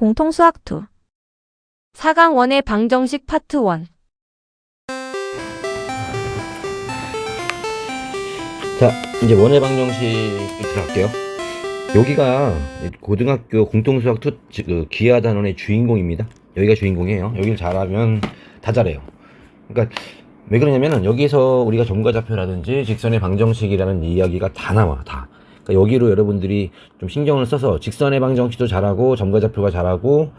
공통수학 2 4강 원의 방정식 파트 1. 자, 이제 원의 방정식 들어갈게요. 여기가 고등학교 공통수학 2 그 기하단원의 주인공입니다. 여기가 주인공이에요. 여기를 잘하면 다 잘해요. 그러니까 왜 그러냐면은 여기서 우리가 점과좌표라든지 직선의 방정식이라는 이야기가 다 나와, 다. 그러니까 여기로 여러분들이 좀 신경을 써서 직선의 방정식도 잘하고 점과좌표가 잘하고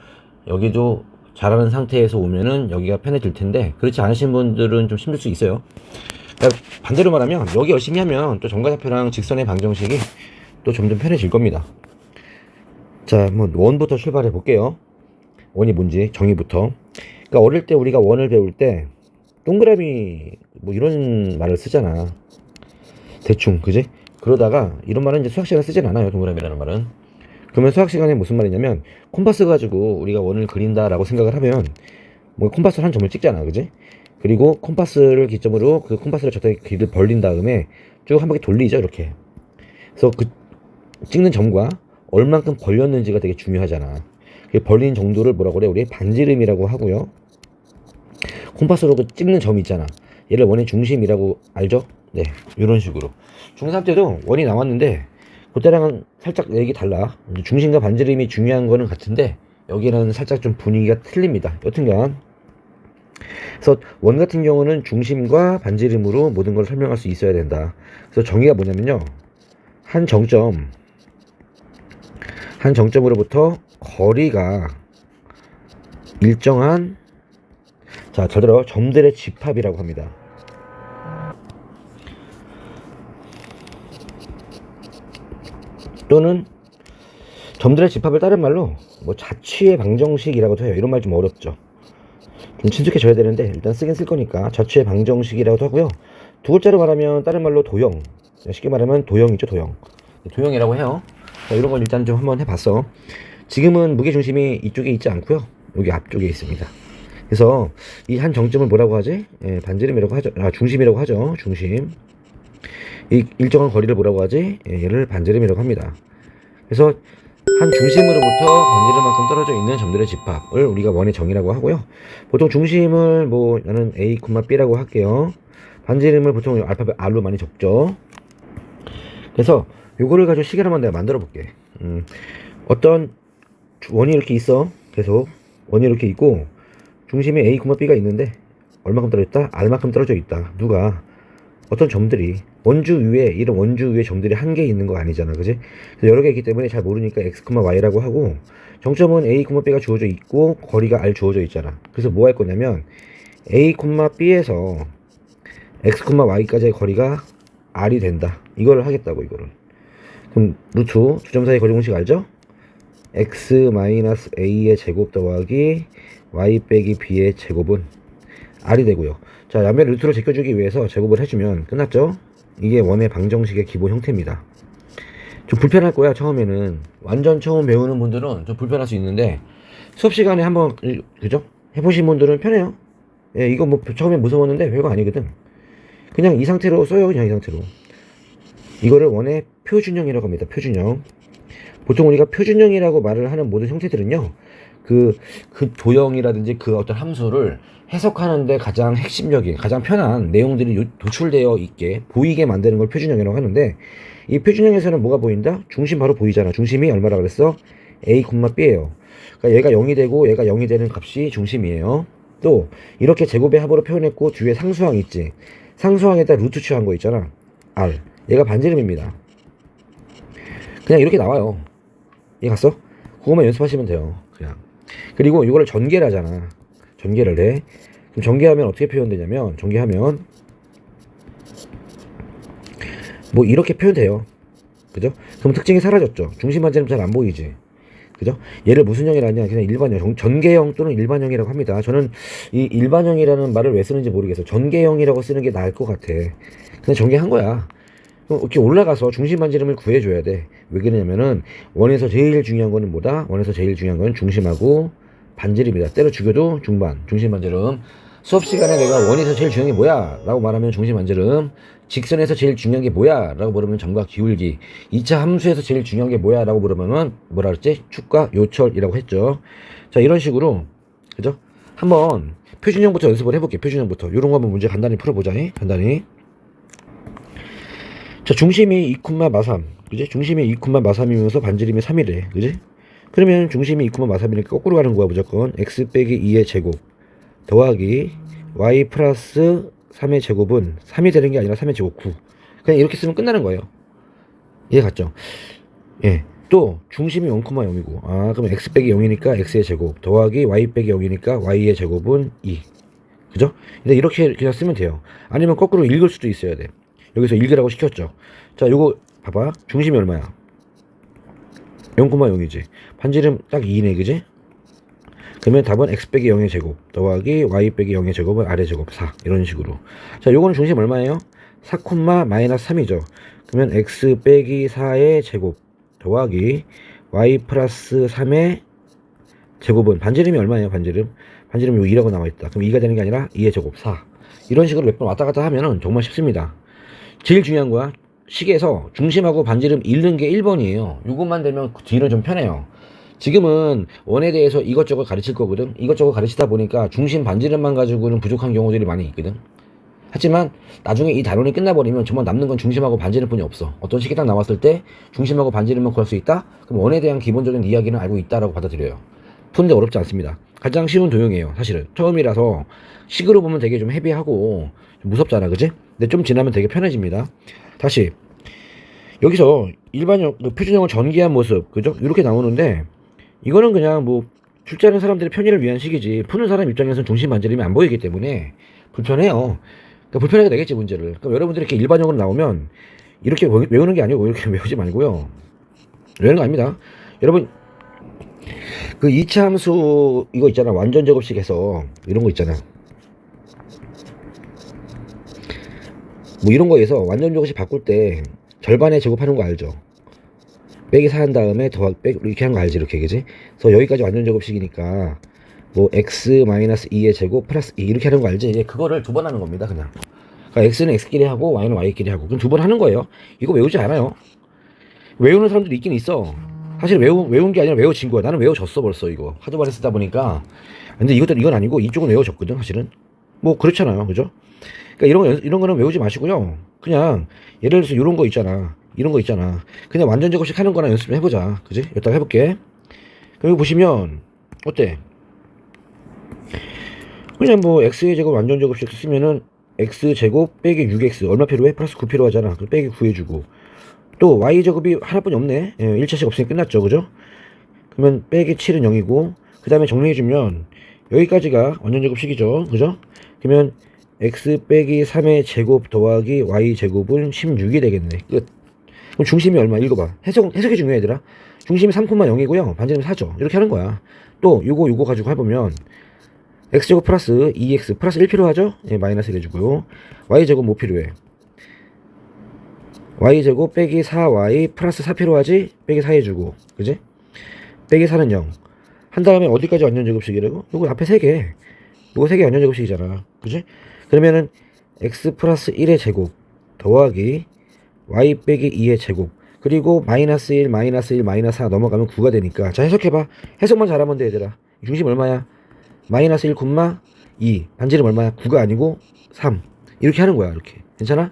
여기도 잘하는 상태에서 오면은 여기가 편해질 텐데, 그렇지 않으신 분들은 좀 힘들 수 있어요. 그러니까 반대로 말하면 여기 열심히 하면 또 점과좌표랑 직선의 방정식이 또 점점 편해질 겁니다. 자, 뭐 원부터 출발해 볼게요. 원이 뭔지 정의부터. 그러니까 어릴 때 우리가 원을 배울 때 동그라미 뭐 이런 말을 쓰잖아. 대충, 그지? 그러다가 이런 말은 이제 수학 시간에 쓰진 않아요, 동그라미라는 말은. 그러면 수학 시간에 무슨 말이냐면, 콤파스 가지고 우리가 원을 그린다라고 생각을 하면 뭐 콤파스로 한 점을 찍잖아, 그지? 그리고 콤파스를 기점으로 그 콤파스를 적당히 길을 벌린 다음에 쭉 한 바퀴 돌리죠, 이렇게. 그래서 그 찍는 점과 얼만큼 벌렸는지가 되게 중요하잖아. 그 벌린 정도를 뭐라고 그래? 우리 반지름이라고 하고요. 콤파스로 그 찍는 점이 있잖아. 얘를 원의 중심이라고 알죠? 네, 이런 식으로. 중3 때도 원이 나왔는데 그때랑은 살짝 얘기 달라. 중심과 반지름이 중요한 거는 같은데 여기는 살짝 좀 분위기가 틀립니다. 여튼간, 그래서 원 같은 경우는 중심과 반지름으로 모든 걸 설명할 수 있어야 된다. 그래서 정의가 뭐냐면요, 한 정점으로부터 거리가 일정한, 자, 잘 들어, 점들의 집합이라고 합니다. 또는 점들의 집합을 다른 말로 뭐 자취의 방정식이라고도 해요. 이런 말 좀 어렵죠. 좀 친숙해져야 되는데 일단 쓰긴 쓸 거니까 자취의 방정식이라고도 하고요. 두 글자로 말하면 다른 말로 도형, 쉽게 말하면 도형이죠, 도형. 도형이라고 해요. 자, 이런 걸 일단 좀 한번 해봤어. 지금은 무게중심이 이쪽에 있지 않고요, 여기 앞쪽에 있습니다. 그래서 이 한 정점을 뭐라고 하지? 예, 반지름이라고 하죠. 아, 중심이라고 하죠. 중심. 이 일정한 거리를 뭐라고 하지? 예, 얘를 반지름이라고 합니다. 그래서 한 중심으로부터 반지름만큼 떨어져 있는 점들의 집합을 우리가 원의 정의라고 하고요. 보통 중심을 뭐 나는 A, B라고 할게요. 반지름을 보통 알파벳 R로 많이 적죠. 그래서 요거를 가지고 시계를 한번 내가 만들어 볼게. 어떤 원이 이렇게 있어. 계속 원이 이렇게 있고 중심에 A, B가 있는데 얼마큼 떨어져 있다? R만큼 떨어져 있다. 누가? 어떤 점들이 원주 위에, 이런 원주 위에 점들이 한 개 있는 거 아니잖아, 그지? 그래서 여러 개 있기 때문에 잘 모르니까 x, y라고 하고, 정점은 a, b가 주어져 있고 거리가 r 주어져 있잖아. 그래서 뭐 할 거냐면 a, b에서 x, y까지의 거리가 r이 된다, 이거를 하겠다고. 이거를 그럼 루트 두 점 사이 거리 공식 알죠? x-a의 제곱 더하기 y 빼기 b의 제곱은 r이 되고요. 자, 양면 루트로 제껴주기 위해서 제곱을 해주면 끝났죠? 이게 원의 방정식의 기본 형태입니다. 좀 불편할 거야, 처음에는. 완전 처음 배우는 분들은 좀 불편할 수 있는데 수업 시간에 한번, 그죠? 해보신 분들은 편해요. 예, 이거 뭐 처음에 무서웠는데 별거 아니거든. 그냥 이 상태로 써요. 그냥 이 상태로. 이거를 원의 표준형이라고 합니다. 표준형. 보통 우리가 표준형이라고 말을 하는 모든 형태들은요, 그 도형이라든지 그 어떤 함수를 해석하는데 가장 핵심적인, 가장 편한 내용들이 도출되어 있게 보이게 만드는 걸 표준형이라고 하는데, 이 표준형에서는 뭐가 보인다? 중심 바로 보이잖아. 중심이 얼마라 그랬어? A, B예요. 그러니까 얘가 0이 되고 얘가 0이 되는 값이 중심이에요. 또 이렇게 제곱의 합으로 표현했고 뒤에 상수항 있지. 상수항에다 루트 취한 거 있잖아, R. 얘가 반지름입니다. 그냥 이렇게 나와요. 이해 갔어? 그거만 연습하시면 돼요, 그냥. 그리고 이거를 전개를 하잖아. 전개를 해. 그럼 전개하면 어떻게 표현되냐면, 전개하면 뭐 이렇게 표현돼요. 그죠? 그럼 특징이 사라졌죠. 중심 반지름 잘 안 보이지. 그죠? 얘를 무슨 형이라 하냐? 그냥 일반형, 전개형 또는 일반형이라고 합니다. 저는 이 일반형이라는 말을 왜 쓰는지 모르겠어. 전개형이라고 쓰는 게 나을 것 같아. 그냥 전개한 거야. 그럼 이렇게 올라가서 중심 반지름을 구해줘야 돼. 왜 그러냐면은 원에서 제일 중요한 거는 뭐다? 원에서 제일 중요한 건 중심하고 반지름이다. 때려 죽여도 중반, 중심 반지름. 수업 시간에 내가 원에서 제일 중요한 게 뭐야? 라고 말하면 중심 반지름, 직선에서 제일 중요한 게 뭐야? 라고 물으면 점과 기울기, 2차 함수에서 제일 중요한 게 뭐야? 라고 물으면은 뭐라 그랬지? 축과 요철이라고 했죠. 자, 이런 식으로, 그죠? 한번 표준형부터 연습을 해볼게. 표준형부터. 요런 거 한번 문제 간단히 풀어보자. 간단히. 자, 중심이 2, 마삼. 그지? 중심이 2, 마삼이면서 반지름이 3이래. 그지? 그러면 중심이 2, 마삼이니까 거꾸로 가는 거야, 무조건. x 빼기 2의 제곱 더하기 y 플러스 3의 제곱은 3이 되는 게 아니라 3의 제곱 9. 그냥 이렇게 쓰면 끝나는 거예요. 이해 갔죠? 예. 또 중심이 0,0이고 그러면 x 빼기 0이니까 x의 제곱 더하기 y 빼기 0이니까 y의 제곱은 2. 그죠? 근데 이렇게 그냥 쓰면 돼요. 아니면 거꾸로 읽을 수도 있어야 돼. 여기서 읽으라고 시켰죠. 자, 요거 봐봐. 중심이 얼마야? 0,0이지. 반지름 딱 2네, 그지? 그러면 답은 x 빼기 0의 제곱 더하기 y 빼기 0의 제곱은 r의 제곱 4. 이런 식으로. 자, 요거는 중심 얼마예요? 4, 마이너스 3이죠. 그러면 x 빼기 4의 제곱 더하기 y 플러스 3의 제곱은 반지름이 얼마예요? 반지름 요 2라고 나와있다. 그럼 2가 되는 게 아니라 2의 제곱 4. 이런 식으로 몇 번 왔다 갔다 하면은 정말 쉽습니다. 제일 중요한 거야. 식에서 중심하고 반지름 잃는 게 1번이에요. 이것만 되면 뒤는 좀 편해요. 지금은 원에 대해서 이것저것 가르칠 거거든. 이것저것 가르치다 보니까 중심 반지름만 가지고는 부족한 경우들이 많이 있거든. 하지만 나중에 이 단원이 끝나버리면 정말 남는 건 중심하고 반지름뿐이 없어. 어떤 식이 딱 나왔을 때 중심하고 반지름만 구할 수 있다? 그럼 원에 대한 기본적인 이야기는 알고 있다라고 받아들여요. 푸는데 어렵지 않습니다. 가장 쉬운 도형이에요. 사실은 처음이라서 식으로 보면 되게 좀 헤비하고 좀 무섭잖아, 그지? 근데 좀 지나면 되게 편해집니다. 다시 여기서 일반형 표준형을 전개한 모습, 그죠? 이렇게 나오는데 이거는 그냥 뭐 출제하는 사람들의 편의를 위한 식이지 푸는 사람 입장에서는 중심 반지름이 안 보이기 때문에 불편해요. 그러니까 불편하게 되겠지, 문제를. 그럼 여러분들이 이렇게 일반형으로 나오면 이렇게 외우는 게 아니고 이렇게 외우지 말고요. 외우는 거 아닙니다. 여러분 그 2차 함수 이거 있잖아. 완전 제곱식에서 이런 거 있잖아. 뭐 이런 거에서 완전 제곱식 바꿀 때 절반에 제곱하는 거 알죠? 빼기 4 한 다음에 더하기 빼기 이렇게 하는 거 알지? 이렇게, 그지? 그래서 여기까지 완전 제곱식이니까 뭐 x 마이너스 2의 제곱 플러스 2 이렇게 하는 거 알지? 이제 그거를 두 번 하는 겁니다, 그냥. 그러니까 x는 x끼리 하고 y는 y끼리 하고 그럼 두 번 하는 거예요. 이거 외우지 않아요. 외우는 사람들이 있긴 있어. 사실 외운 게 아니라 외워진 거야. 나는 외워졌어 벌써. 이거 하도 많이 쓰다 보니까. 근데 이건 아니고 이쪽은 외워졌거든 사실은. 뭐 그렇잖아요, 그죠? 그러니까 이런 거는 외우지 마시고요. 그냥 예를 들어서 이런 거 있잖아. 이런 거 있잖아. 그냥 완전 제곱식 하는 거나 연습 좀 해보자. 그지? 여기다가 해볼게. 그럼 여기 보시면 어때? 그냥 뭐 x의 제곱 완전 제곱식 쓰면은 x 제곱 빼기 6x 얼마 필요해? 플러스 9 필요하잖아. 그럼 빼기 9 해주고 또 y 제곱이 하나뿐이 없네. 1차식 없으니 끝났죠, 그죠? 그러면 빼기 7은 0이고 그 다음에 정리해주면 여기까지가 완전 제곱식이죠, 그죠? 그러면 x 빼기 3의 제곱 더하기 y 제곱은 16이 되겠네. 끝. 그럼 중심이 얼마? 읽어봐. 해석이 중요해, 얘들아. 중심이 3,0이고요. 반지름이 4죠. 이렇게 하는 거야. 또 요거 가지고 해보면 x제곱 플러스 2x 플러스 1 필요하죠? 예, 마이너스 1 해주고요. y제곱 뭐 필요해? y제곱 빼기 4y 플러스 4 필요하지? 빼기 4 해주고, 그지? 빼기 4는 0. 한 다음에 어디까지 완전 제곱식이라고? 요거 앞에 3개. 요거 3개 완전 제곱식이잖아. 그지? 그러면은 x 플러스 1의 제곱 더하기 y 빼기 2의 제곱 그리고 마이너스 1 마이너스 1 마이너스 4 넘어가면 9가 되니까 자, 해석해봐. 해석만 잘하면 돼, 얘들아. 중심 얼마야? 마이너스 1, 2 반지름 얼마야? 9가 아니고 3 이렇게 하는 거야. 이렇게. 괜찮아?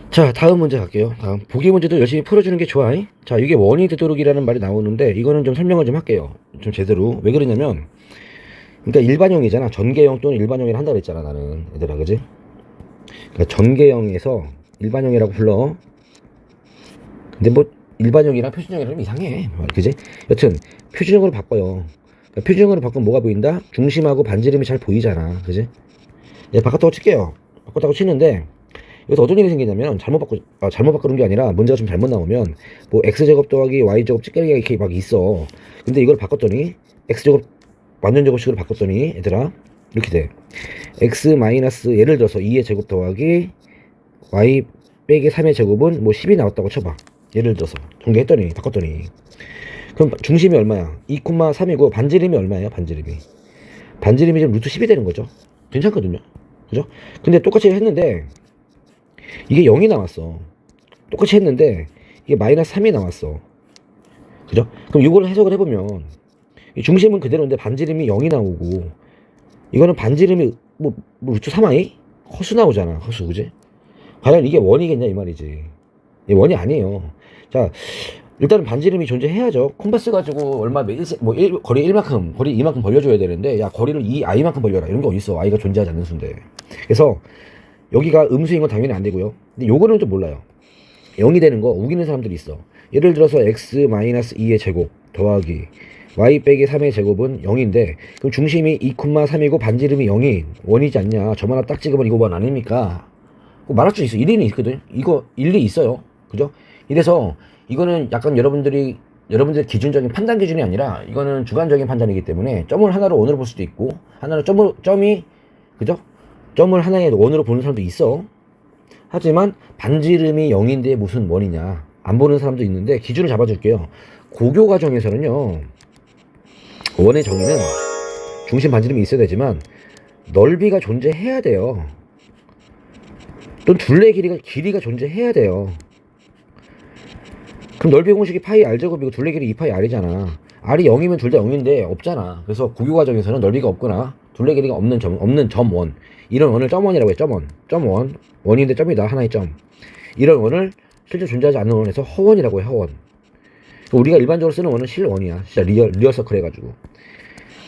자, 다음 문제 갈게요. 다음 보기 문제도 열심히 풀어주는 게 좋아. 자, 이게 원이 되도록이라는 말이 나오는데 이거는 좀 설명을 좀 할게요. 좀 제대로. 왜 그러냐면 그러니까 일반형이잖아. 전개형 또는 일반형이라 한다 그랬잖아, 나는. 얘들아, 그지? 그러니까 전개형에서 일반형이라고 불러. 근데 뭐 일반형이랑 표준형이랑 좀 이상해, 그지? 여튼 표준형으로 바꿔요. 그러니까 표준형으로 바꾸면 뭐가 보인다? 중심하고 반지름이 잘 보이잖아, 그지? 이제 바꿨다고 칠게요. 바꿨다고 치는데 여기서 어떤 일이 생기냐면 잘못 바꾸는 게 아니라 문제가 좀 잘못 나오면 뭐 x제곱 더하기 y제곱 찌꺼기가 이렇게 막 있어. 근데 이걸 바꿨더니 x제곱 완전 제곱식으로 바꿨더니 얘들아 이렇게 돼. x 마이너스 예를 들어서 2의 제곱 더하기 y 빼기 3의 제곱은 뭐 10이 나왔다고 쳐봐. 예를 들어서 전개했더니 바꿨더니 그럼 중심이 얼마야? 2,3이고 반지름이 얼마예요? 반지름이 반지름이 지금 루트 10이 되는 거죠. 괜찮거든요. 그죠? 근데 똑같이 했는데 이게 0이 나왔어. 똑같이 했는데 이게 마이너스 3이 나왔어. 그죠? 그럼 이걸 해석을 해보면 이 중심은 그대로인데 반지름이 0이 나오고 이거는 반지름이 뭐 루트 3i? 허수 나오잖아. 허수. 그지? 과연 이게 원이겠냐 이 말이지. 이게 원이 아니에요. 자, 일단은 반지름이 존재해야죠. 콤파스 가지고 얼마 거리 1만큼 거리 2만큼 벌려줘야 되는데 야 거리를 2i만큼 벌려라 이런 게 어딨어. i가 존재하지 않는 수인데. 그래서 여기가 음수인 건 당연히 안 되고요. 근데 요거는 좀 몰라요. 0이 되는 거 우기는 사람들이 있어. 예를 들어서 x-2의 제곱 더하기 y 빼기 3의 제곱은 0인데 그럼 중심이 2,3이고 반지름이 0인 원이지 않냐. 점 하나 딱 찍으면 이거 원 아닙니까? 말할 수 있어. 일리는 있거든. 이거 일리 있어요. 그죠? 이래서 이거는 약간 여러분들의 기준적인 판단 기준이 아니라 이거는 주관적인 판단이기 때문에 점을 하나로 원으로 볼 수도 있고 하나로 점이 그죠? 점을 하나의 원으로 보는 사람도 있어. 하지만 반지름이 0인데 무슨 원이냐 안 보는 사람도 있는데 기준을 잡아줄게요. 고교 과정에서는요 원의 정의는 중심 반지름이 있어야 되지만 넓이가 존재해야 돼요. 또는 둘레 길이가 존재해야 돼요. 그럼 넓이 공식이 파이 r제곱이고 둘레 길이 2파이 r이잖아. r이 0이면 둘 다 0인데 없잖아. 그래서 고교 과정에서는 넓이가 없거나 둘레 길이가 없는 점 원. 이런 원을 점원이라고 해. 점원. 원인데 점이다. 하나의 점. 이런 원을 실제 존재하지 않는 원에서 허원이라고 해. 허원. 우리가 일반적으로 쓰는 원은 실원이야. 진짜 리얼 서클 해가지고.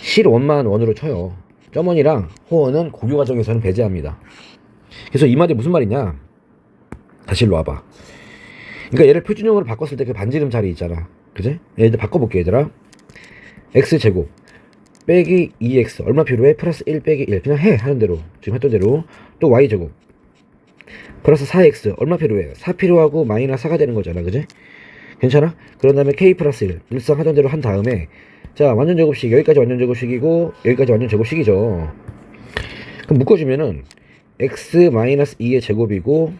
실원만 원으로 쳐요. 점원이랑 허원은 고교 과정에서는 배제합니다. 그래서 이 말이 무슨 말이냐? 다시 일로 와봐. 그러니까 얘를 표준형으로 바꿨을 때 그 반지름 자리 있잖아. 그지? 얘들 바꿔볼게 얘들아. x제곱 빼기 2x 얼마 필요해? 플러스 1 빼기 1 그냥 해 하는 대로 지금 했던 대로. 또 y제곱 플러스 4x 얼마 필요해? 4 필요하고 마이너스 4가 되는 거잖아. 그지? 괜찮아? 그런 다음에 k 플러스 1 늘상 하던 대로 한 다음에 자 완전 제곱식 여기까지 완전 제곱식이고 여기까지 완전 제곱식이죠. 그럼 묶어주면은 x-2의 제곱이고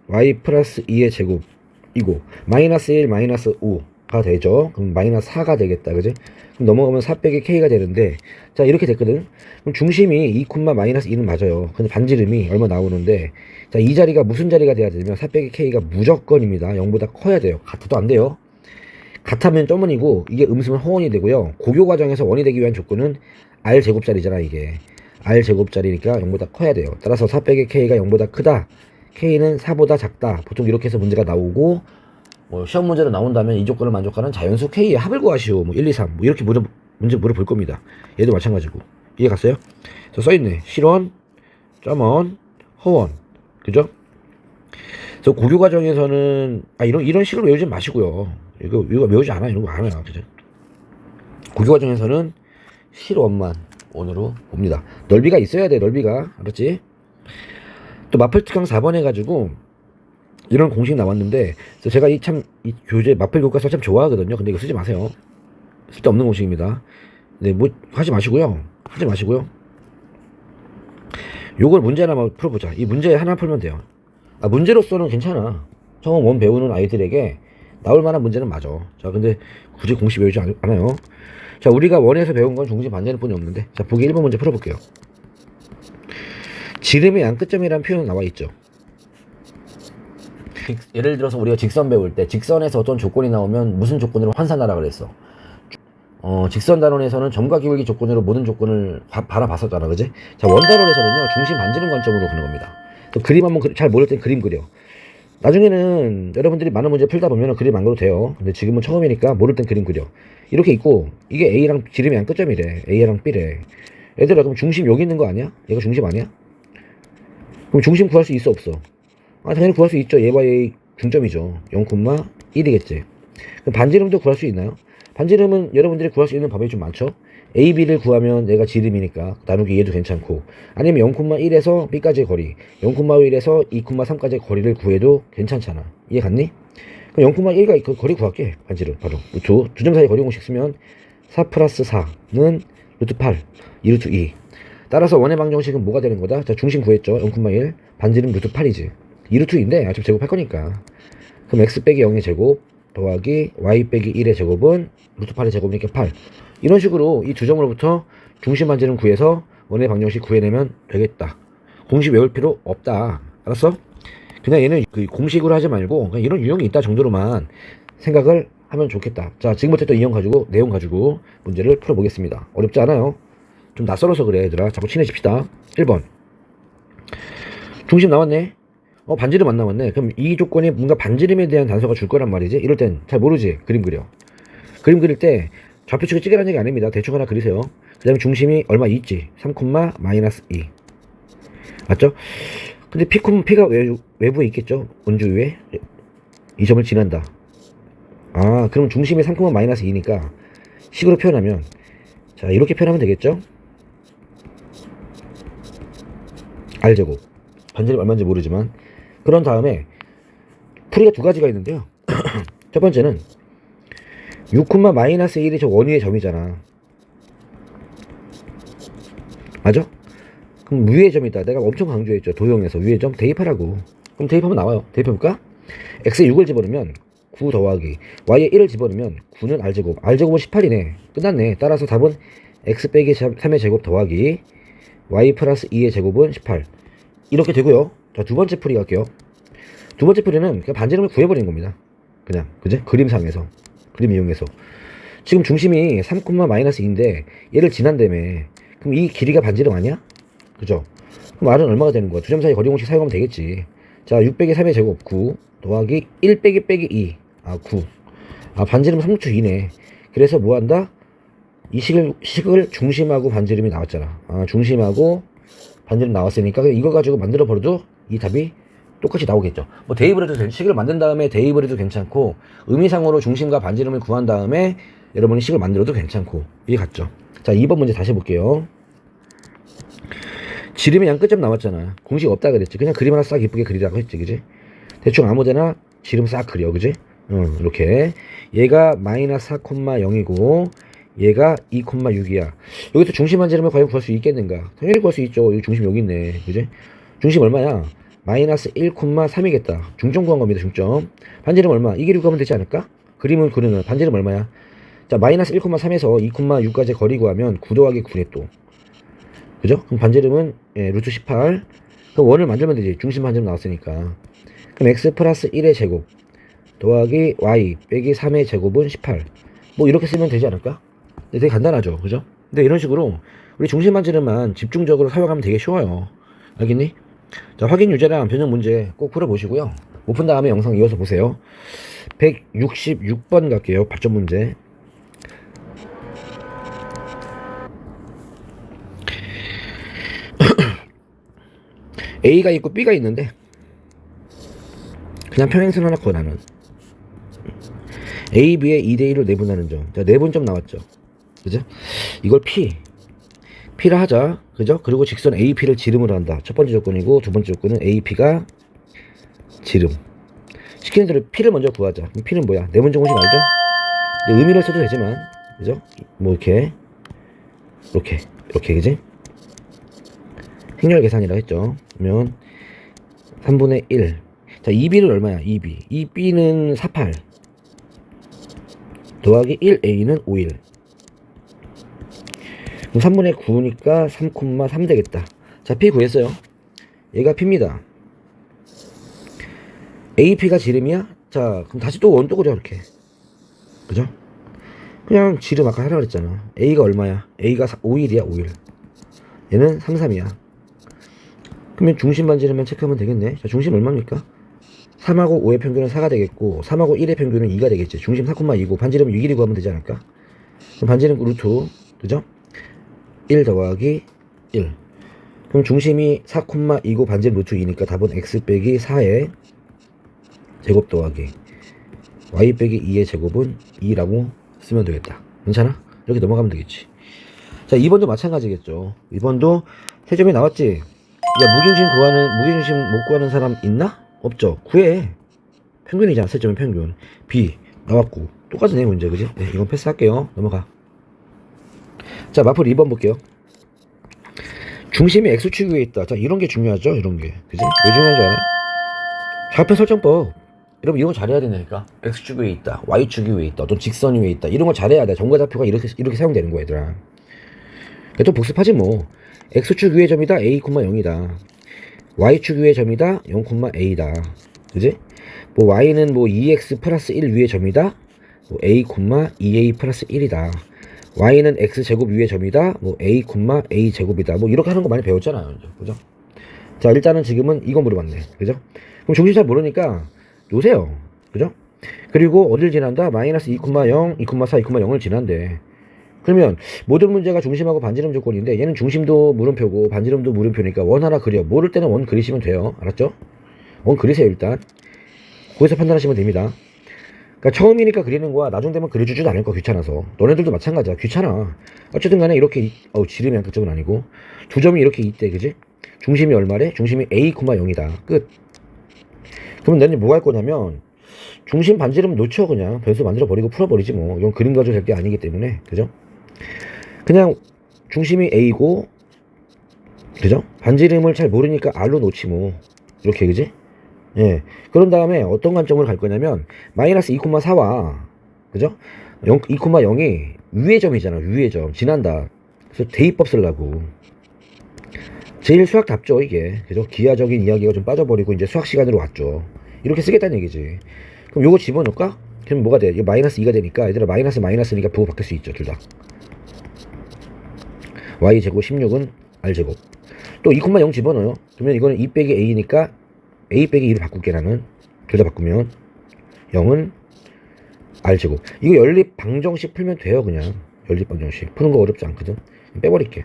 y 플러스 2의 제곱이고 마이너스 1 마이너스 5가 되죠. 그럼 마이너스 4가 되겠다. 그지? 그럼 넘어가면 4 빼기 k가 되는데 자 이렇게 됐거든. 그럼 중심이 2, 마이너스 2는 맞아요. 근데 반지름이 얼마 나오는데 자 이 자리가 무슨 자리가 돼야 되냐면 4 빼기 k가 무조건입니다. 0보다 커야 돼요. 같아도 안 돼요. 같으면 점원이고 이게 음수면 허원이 되고요. 고교 과정에서 원이 되기 위한 조건은 r 제곱자리잖아. 이게 r 제곱자리니까 0보다 커야 돼요. 따라서 4 빼기 k가 0보다 크다. k는 4보다 작다. 보통 이렇게 해서 문제가 나오고 뭐 시험 문제로 나온다면 이 조건을 만족하는 자연수 k의 합을 구하시오. 뭐 1, 2, 3 뭐 이렇게 문제 물어볼 겁니다. 얘도 마찬가지고. 이해 갔어요? 저 써있네. 실원, 점원, 허원. 그죠? 그래서 고교 과정에서는 이런 식으로 외우지 마시고요. 이거 외우지 않아. 이런 거 안 해요. 그죠? 고교 과정에서는 실원만 원으로 봅니다. 넓이가 있어야 돼. 넓이가. 알았지? 또 마플 특강 4번 해가지고 이런 공식 나왔는데 제가 이 교재 마플 교과서 참 좋아하거든요. 근데 이거 쓰지 마세요. 쓸데없는 공식입니다. 네, 뭐 하지 마시고요. 요걸 문제 하나만 풀어보자. 이 문제 하나 풀면 돼요. 문제로서는 괜찮아. 처음 원 배우는 아이들에게 나올 만한 문제는 맞아. 자, 근데 굳이 공식 외우지 않아요. 자, 우리가 원에서 배운 건 중심 반지름뿐이 없는데 자, 보기 1번 문제 풀어볼게요. 지름의 양끝점이라는 표현 나와 있죠. 예를 들어서 우리가 직선 배울 때 직선에서 어떤 조건이 나오면 무슨 조건으로 환산하라 그랬어. 직선 단원에서는 점과 기울기 조건으로 모든 조건을 바라봤었잖아. 그지? 자, 원 단원에서는요 중심 반지름 관점으로 보는 겁니다. 또 그림 한번 잘 모를 땐 그림 그려. 나중에는 여러분들이 많은 문제 풀다 보면 그림 안 그려도 돼요. 근데 지금은 처음이니까 모를 땐 그림 그려. 이렇게 있고 이게 A랑 지름이 양끝점이래. A랑 B래. 얘들아 그럼 중심 여기 있는 거 아니야? 얘가 중심 아니야? 그럼 중심 구할 수 있어 없어? 당연히 구할 수 있죠. 얘와 얘의 중점이죠. 0,1이겠지. 그럼 반지름도 구할 수 있나요? 반지름은 여러분들이 구할 수 있는 방법이 좀 많죠. A, B를 구하면 내가 지름이니까 나누기 얘도 괜찮고 아니면 0,1에서 B까지의 거리 0,1에서 2,3까지의 거리를 구해도 괜찮잖아. 이해 갔니? 그럼 0,1과 그 거리 구할게. 반지름 바로 두 점 사이 거리 공식 쓰면 4 플러스 4는 루트 8 2 루트 2. 따라서 원의 방정식은 뭐가 되는 거다? 자, 중심 구했죠. 0,1 반지름 루트 8이지. 2 루트 2인데 어차피 제곱할 거니까 그럼 x 빼기 0의 제곱 더하기 y 빼기 1의 제곱은 루트 8의 제곱이니까 8. 이런 식으로 이 두 점으로부터 중심 반지름 구해서 원의 방정식 구해내면 되겠다. 공식 외울 필요 없다. 알았어? 그냥 얘는 그 공식으로 하지 말고 그냥 이런 유형이 있다 정도로만 생각을 하면 좋겠다. 자, 지금부터 또 내용 가지고 문제를 풀어보겠습니다. 어렵지 않아요. 좀 낯설어서 그래, 얘들아. 자꾸 친해집시다. 1번. 중심 나왔네. 반지름 안 나왔네. 그럼 이 조건이 뭔가 반지름에 대한 단서가 줄 거란 말이지. 이럴 땐 잘 모르지. 그림 그려. 그림 그릴 때 좌표축이 찌개라는 얘기 아닙니다. 대충 하나 그리세요. 그 다음에 중심이 얼마 있지? 3, -2. 맞죠? 근데 P가 외부에 있겠죠? 원주 위에. 이 점을 지난다. 아, 그럼 중심이 3, -2니까 식으로 표현하면, 자, 이렇게 표현하면 되겠죠? R제곱. 반지름 얼마인지 모르지만. 그런 다음에 풀이가 두 가지가 있는데요. 첫 번째는 6, -1이 저 원위의 점이잖아. 맞아? 그럼 위의 점이다. 내가 엄청 강조했죠. 도형에서 위의 점 대입하라고. 그럼 대입하면 나와요. 대입해볼까? x에 6을 집어넣으면 9 더하기 y에 1을 집어넣으면 9는 r제곱. r제곱은 18이네. 끝났네. 따라서 답은 x 빼기 3의 제곱 더하기 y 플러스 2의 제곱은 18. 이렇게 되고요. 자, 두 번째 풀이 갈게요. 두 번째 풀이는 그냥 반지름을 구해버리는 겁니다. 그냥, 그지? 그림상에서. 그림 이용해서. 지금 중심이 3, -2인데 얘를 지난다며. 그럼 이 길이가 반지름 아니야? 그죠? 그럼 r은 얼마가 되는 거야? 두 점 사이 거리 공식 사용하면 되겠지. 자, 6 빼기 3의 제곱 9 더하기 1 빼기 2. 아, 9. 아, 반지름 3루트 2네. 그래서 뭐 한다? 이 식을 중심하고 반지름이 나왔잖아. 아, 중심하고 반지름 나왔으니까 이거 가지고 만들어 버려도 이 답이 똑같이 나오겠죠. 뭐 대입을 해도 돼. 식을 만든 다음에 대입을 해도 괜찮고, 의미상으로 중심과 반지름을 구한 다음에 여러분이 식을 만들어도 괜찮고. 이게 같죠. 자, 2번 문제 다시 볼게요. 지름의 양 끝점 나왔잖아. 공식 없다 그랬지. 그냥 그림 하나 싹 이쁘게 그리라고 했지, 그지? 대충 아무데나 지름 싹 그려, 그지? 이렇게. 얘가 -4,0이고 얘가 2,6이야. 여기서 중심 반지름을 과연 구할 수 있겠는가? 당연히 구할 수 있죠. 여기 중심 여기 있네, 그지? 중심 얼마야? -1,3이겠다. 중점 구한 겁니다. 중점. 반지름 얼마? 이 길이 구하면 되지 않을까? 그림을 그리는 반지름 얼마야? 자, -1,3에서 2,6까지 거리 구하면 9 더하기 9네 또. 그죠? 그럼 반지름은 루트 18. 그럼 원을 만들면 되지. 중심 반지름 나왔으니까. 그럼 x 플러스 1의 제곱 더하기 y 빼기 3의 제곱은 18. 뭐 이렇게 쓰면 되지 않을까? 근데 되게 간단하죠. 그죠? 근데 이런 식으로 우리 중심 반지름만 집중적으로 사용하면 되게 쉬워요. 알겠니? 자, 확인 유제랑 변형 문제 꼭 풀어보시고요. 못 푼 다음에 영상 이어서 보세요. 166번 갈게요. 발전 문제. A가 있고 B가 있는데 그냥 평행선 하나 그어 나는 A, B의 2대1로 내분하는 점. 자, 내분점 나왔죠. 그죠? 이걸 P라 하자. 그죠? 그리고 직선 AP를 지름으로 한다. 첫 번째 조건이고, 두 번째 조건은 AP가 지름. 시키는 대로 P를 먼저 구하자. 그럼 P는 뭐야? 내분점 공식 알죠? 의미를 써도 되지만, 그죠? 뭐 이렇게, 그지? 행렬 계산이라 했죠. 그러면 3분의 1. 자, 2B는 얼마야? 2B. 2B는 48. 더하기 1A는 51. 그럼 3분의 9니까 3,3 되겠다. 자, P 구했어요. 얘가 P입니다. AP가 지름이야? 자, 그럼 다시 또 원도 그려, 이렇게. 그죠? 그냥 지름 아까 하라 그랬잖아. A가 얼마야? A가 51이야, 51. 얘는 33이야. 그러면 중심 반지름만 체크하면 되겠네. 자, 중심 얼마입니까? 3하고 5의 평균은 4가 되겠고, 3하고 1의 평균은 2가 되겠지. 중심 4,2고, 반지름 6일이 구하면 되지 않을까? 그럼 반지름 루트, 그죠? 1 더하기 1. 그럼 중심이 4,2고 반지름 루트 2니까 답은 x 빼기 4의 제곱 더하기 y 빼기 2의 제곱은 2라고 쓰면 되겠다. 괜찮아? 이렇게 넘어가면 되겠지. 자, 2번도 마찬가지겠죠. 2번도 세 점이 나왔지? 야, 무게중심 못 구하는 사람 있나? 없죠. 구해. 평균이잖아. 세 점은 평균. B 나왔고 똑같은 내용 문제, 그지? 네, 이건 패스할게요. 넘어가. 자, 마플 2번 볼게요. 중심이 x축 위에 있다. 자, 이런 게 중요하죠. 이런 게. 그지? 왜 중요한 줄 알아? 좌표 설정법. 여러분 이런 거 잘해야 된다니까. X축 위에 있다, Y축이 위에 있다, 어떤 직선이 위에 있다, 이런 걸 잘해야 돼. 정과좌표가 이렇게 사용되는 거야 얘들아. 또 복습하지 뭐. X축 위의 점이다 A, 0이다. Y축 위의 점이다 0, A다. 그지? 뭐 Y는 뭐 2X 플러스 1 위의 점이다 뭐 A, 2A 플러스 1이다. Y는 X제곱 위의 점이다 뭐 A, A 제곱이다. 뭐 이렇게 하는 거 많이 배웠잖아요. 그죠? 자, 일단은 지금은 이거 물어봤네. 그죠? 그럼 중심 잘 모르니까 놓으세요. 그죠? 그리고 어딜 지난다? 마이너스 2,0, 2,4, 2,0을 지난대. 그러면 모든 문제가 중심하고 반지름 조건인데 얘는 중심도 물음표고 반지름도 물음표니까 원 하나 그려. 모를 때는 원 그리시면 돼요. 알았죠? 원 그리세요 일단. 거기서 판단하시면 됩니다. 그러니까 처음이니까 그리는 거야. 나중 되면 그려주지도 않을 거 귀찮아서. 너네들도 마찬가지야. 귀찮아. 어쨌든 간에 이렇게 지름이 한 끝점은 아니고 두 점이 이렇게 있대. 그지? 중심이 얼마래? 중심이 A, 0이다. 끝. 그러면 너네 뭐 할 거냐면 중심 반지름 놓쳐. 그냥 변수 만들어 버리고 풀어 버리지 뭐. 이건 그림 가지고 될 게 아니기 때문에. 그죠? 그냥 중심이 A고 그죠? 반지름을 잘 모르니까 R로 놓지 뭐. 이렇게. 그지? 예. 그런 다음에 어떤 관점으로 갈 거냐면 마이너스 2,4와 그죠? 2,0이 위의 점이잖아. 위의 점 지난다. 그래서 대입법 쓰려고. 제일 수학답죠 이게. 그죠? 기하적인 이야기가 좀 빠져버리고 이제 수학 시간으로 왔죠. 이렇게 쓰겠다는 얘기지. 그럼 요거 집어넣을까? 그럼 뭐가 돼? 이거 마이너스 2가 되니까 얘들아 마이너스니까 부호 바뀔 수 있죠. 둘 다. Y제곱 16은 R제곱. 또 2,0 집어넣어요. 그러면 이거는 2 빼기 A니까 A 빼기 2로 바꿀게. 나는 둘 다 바꾸면 0은 R제곱. 이거 연립 방정식 풀면 돼요. 그냥 연립 방정식 푸는 거 어렵지 않거든. 빼버릴게.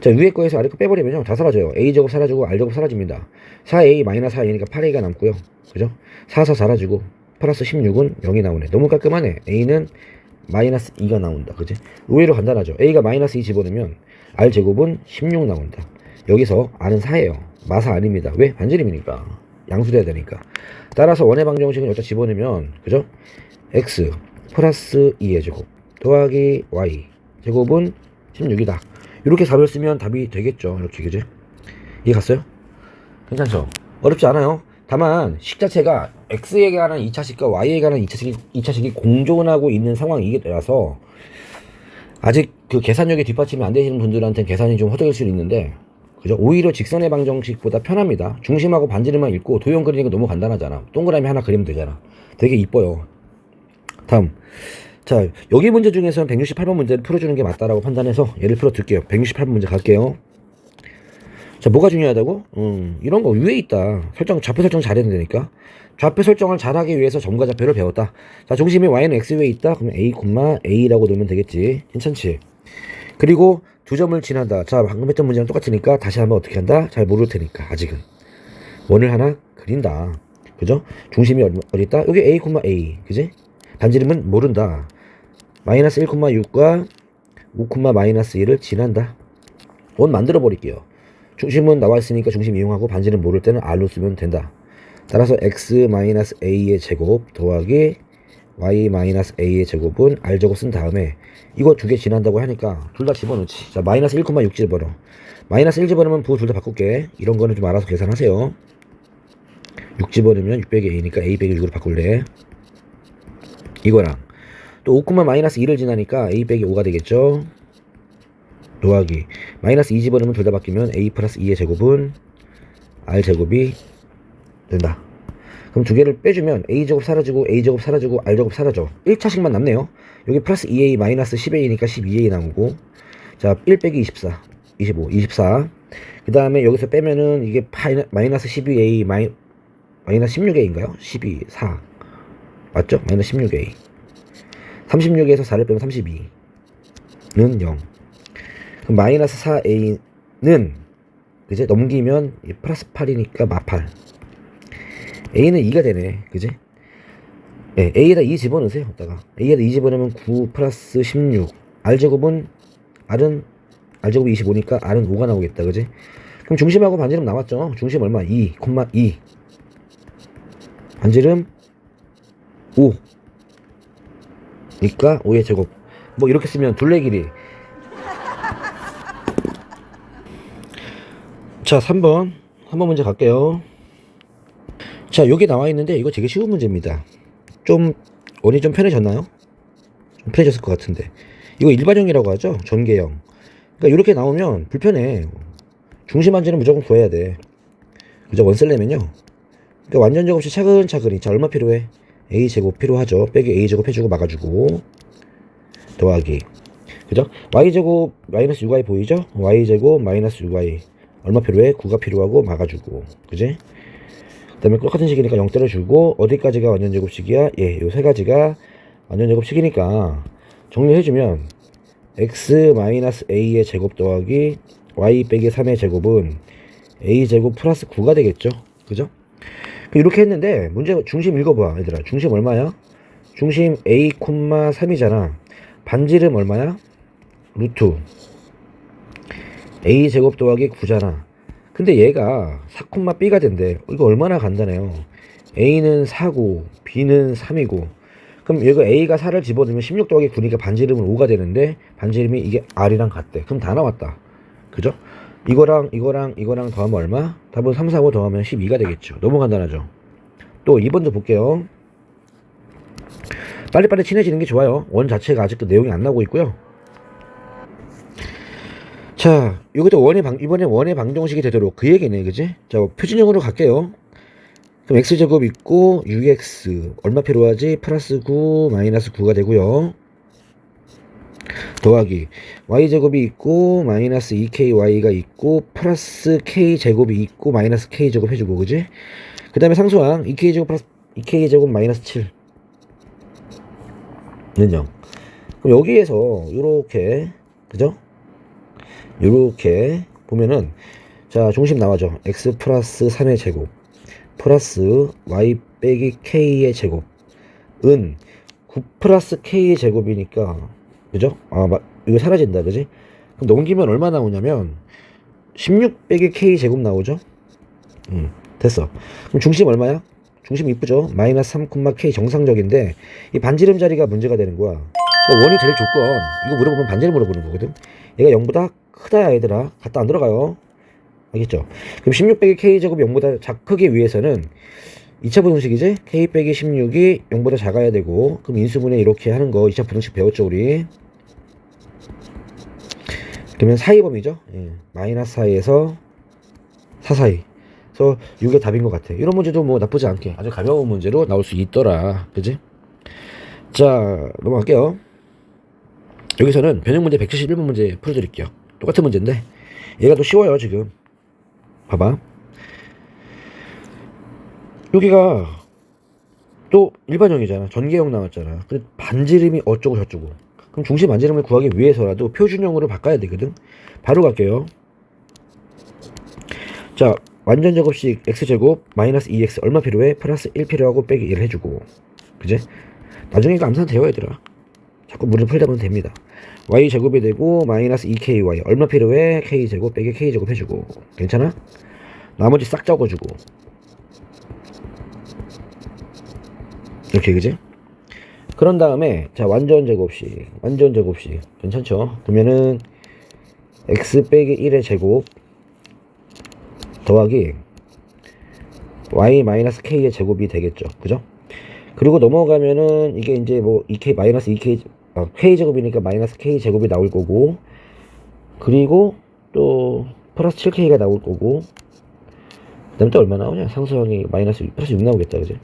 자, 위에 거에서 아래 거 빼버리면요 다 사라져요. A제곱 사라지고 R제곱 사라집니다. 4A 마이너스 4A니까 8A가 남고요. 그죠? 4 사라지고 플러스 16은 0이 나오네. 너무 깔끔하네. A는 마이너스 2가 나온다. 그지? 의외로 간단하죠. A가 마이너스 2 집어넣으면 R제곱은 16 나온다. 여기서 R은 4예요. 마사 아닙니다. 왜? 반지름이니까. 양수돼야 되니까. 따라서 원의 방정식은 여기다 집어넣으면 그죠? X 플러스 2의 제곱 더하기 Y 제곱은 16이다. 이렇게 답을 쓰면 답이 되겠죠. 이렇게. 그지? 이해 갔어요? 괜찮죠? 어렵지 않아요. 다만 식 자체가 X에 관한 2차식과 Y에 관한 2차식이 공존하고 있는 상황이라서 아직 그 계산력이 뒷받침이 안 되시는 분들한테는 계산이 좀 허덕일 수 있는데 그죠? 오히려 직선의 방정식보다 편합니다. 중심하고 반지름만 읽고 도형 그리는 거 너무 간단하잖아. 동그라미 하나 그리면 되잖아. 되게 이뻐요. 다음. 자, 여기 문제 중에서는 168번 문제를 풀어주는 게 맞다라고 판단해서 얘를 풀어둘게요. 168번 문제 갈게요. 자, 뭐가 중요하다고? 이런 거 위에 있다. 좌표 설정 잘해야 되니까. 좌표 설정을 잘하기 위해서 점과 좌표를 배웠다. 자, 중심이 Y는 X 위에 있다. 그러면 A, A라고 놓으면 되겠지. 괜찮지? 그리고 두 점을 지난다. 자, 방금 했던 문제랑 똑같으니까 다시 한번 어떻게 한다? 잘 모를 테니까 아직은. 원을 하나 그린다. 그죠? 중심이 어디 있다? 여기 A, A. 그지? 반지름은 모른다. 마이너스 1,6과 5, 마이너스 1을 지난다. 원 만들어 버릴게요. 중심은 나와 있으니까 중심 이용하고 반지름 모를 때는 R로 쓰면 된다. 따라서 X 마이너스 A의 제곱 더하기 Y 마이너스 A의 제곱은 R제곱 쓴 다음에 이거 두 개 지난다고 하니까 둘 다 집어넣지. 자, 마이너스 1,6 집어넣어. 마이너스 1 집어넣으면 부호 둘 다 바꿀게. 이런 거는 좀 알아서 계산하세요. 6 집어넣으면 6 빼기 A니까 A 빼기 6으로 바꿀래. 이거랑 또 5, 마이너스 2를 지나니까 A 빼기 5가 되겠죠. 더하기 마이너스 2 집어넣으면 둘 다 바뀌면 A 플러스 2의 제곱은 R제곱이 된다. 그럼 두 개를 빼주면 A제곱 사라지고 A제곱 사라지고 R제곱 사라져. 1차식만 남네요. 여기 플러스 2A 마이너스 10A니까 12A 나오고 자, 1 빼기 24 25 24. 그 다음에 여기서 빼면은 이게 마이너스 12A 마이너스 16A인가요? 12 4 맞죠? 마이너스 16A 36에서 4를 빼면 32는 0. 그럼 마이너스 4A는 그제 넘기면 플러스 8이니까 마팔. A는 2가 되네. 그지? 네, A에다 2 집어넣으세요. 이따가 A에다 2 집어넣으면 9 플러스 16. R제곱은 R제곱이 25니까 R은 5가 나오겠다. 그지? 그럼 중심하고 반지름 나왔죠? 중심 얼마? 2, 2. 반지름 5. 그러니까 5의 제곱. 뭐 이렇게 쓰면 둘레 길이. 자, 3번 문제 갈게요. 자, 여기 나와 있는데 이거 되게 쉬운 문제입니다. 좀 원이 좀 편해졌나요? 좀 편해졌을 것 같은데. 이거 일반형이라고 하죠. 전개형. 그러니까 이렇게 나오면 불편해. 중심 안지는 무조건 구해야 돼. 그죠? 원 쓸려면요. 그러니까 완전 제곱식 차근차근히. 자, 얼마 필요해? a제곱 필요하죠. 빼기 a제곱 해주고 막아주고 더하기. 그죠? y제곱 마이너스 6y 보이죠? y제곱 마이너스 6y 얼마 필요해? 9가 필요하고 막아주고. 그지? 그 다음에 똑같은 식이니까 0 때려주고 어디까지가 완전 제곱식이야? 예, 요 세 가지가 완전 제곱식이니까 정리해주면 x 마이너스 a의 제곱 더하기 y 빼기 3의 제곱은 a제곱 플러스 9가 되겠죠? 그죠? 이렇게 했는데 문제 중심 읽어봐 얘들아. 중심 얼마야? 중심 a, 3이잖아. 반지름 얼마야? 루트 a 제곱 더하기 9잖아. 근데 얘가 4, b가 된대. 이거 얼마나 간단해요. a는 4고 b는 3이고 그럼 이거 a가 4를 집어넣으면 16 더하기 9니까 반지름은 5가 되는데 반지름이 이게 r이랑 같대. 그럼 다 나왔다. 그죠? 이거랑 더하면 얼마? 답은 3, 4, 5 더하면 12가 되겠죠. 너무 간단하죠. 또 2번도 볼게요. 빨리빨리 친해지는 게 좋아요. 원 자체가 아직도 내용이 안 나오고 있고요. 자, 이것도 이번에 원의 방정식이 되도록 그 얘기네, 그지? 자, 표준형으로 갈게요. 그럼 x제곱 있고 6x 얼마 필요하지? 플러스 9 마이너스 9가 되고요. 더하기 y제곱이 있고 마이너스 2ky가 있고 플러스 k제곱이 있고 마이너스 k제곱 해주고. 그지? 그 다음에 상수항 2k제곱 플러스 2k제곱 마이너스 7 는요. 그럼 여기에서 요렇게 그죠? 요렇게 보면은 자 중심 나와죠. x 플러스 3의 제곱 플러스 y 빼기 k의 제곱은 9 플러스 k의 제곱이니까 그죠? 이거 사라진다. 그지? 그럼 넘기면 얼마 나오냐면 16 빼기 k 제곱 나오죠? 됐어. 그럼 중심 얼마야? 중심 이쁘죠? 마이너스 3, k 정상적인데 이 반지름 자리가 문제가 되는 거야. 그러니까 원이 될 조건 이거 물어보면 반지름 물어보는 거거든. 얘가 0보다 크다 얘들아. 갖다 안 들어가요. 알겠죠? 그럼 16 빼기 k 제곱 0보다 크기 위해서는 2차 부등식이지? k 빼기 16이 0보다 작아야 되고 그럼 인수분해 이렇게 하는 거 2차 부등식 배웠죠 우리? 그러면 사이범위죠? 예. 마이너스 사이에서 4 사이. 그래서 이게 답인 것 같아. 이런 문제도 뭐 나쁘지 않게 아주 가벼운 문제로 나올 수 있더라. 그지? 자, 넘어갈게요. 여기서는 변형 문제 171번 문제 풀어드릴게요. 똑같은 문제인데 얘가 또 쉬워요 지금. 봐봐. 여기가 또 일반형이잖아. 전개형 나왔잖아. 근데 반지름이 어쩌고 저쩌고. 그럼 중심 반지름을 구하기 위해서라도 표준형으로 바꿔야 되거든. 바로 갈게요. 자, 완전 제곱식 x제곱 마이너스 2x 얼마 필요해? 플러스 1 필요하고 빼기 1 해주고. 그제? 나중에 이거 암산 돼요 얘들아. 자꾸 물을 풀다 보면 됩니다. y제곱이 되고 마이너스 2ky 얼마 필요해? k제곱 빼기 k제곱 해주고. 괜찮아? 나머지 싹 적어주고. 이렇게. 그지? 그런 다음에 자 완전 제곱식 괜찮죠? 그러면은 x 빼기 1의 제곱 더하기 y 마이너스 k의 제곱이 되겠죠. 그죠? 그리고 넘어가면은 이게 이제 뭐 2k 마이너스 2k k 제곱이니까 마이너스 k 제곱이 나올 거고 그리고 또 플러스 7k가 나올 거고 그 다음에 또 얼마 나오냐? 상수형이 마이너스 플러스 6 나오겠다. 그지?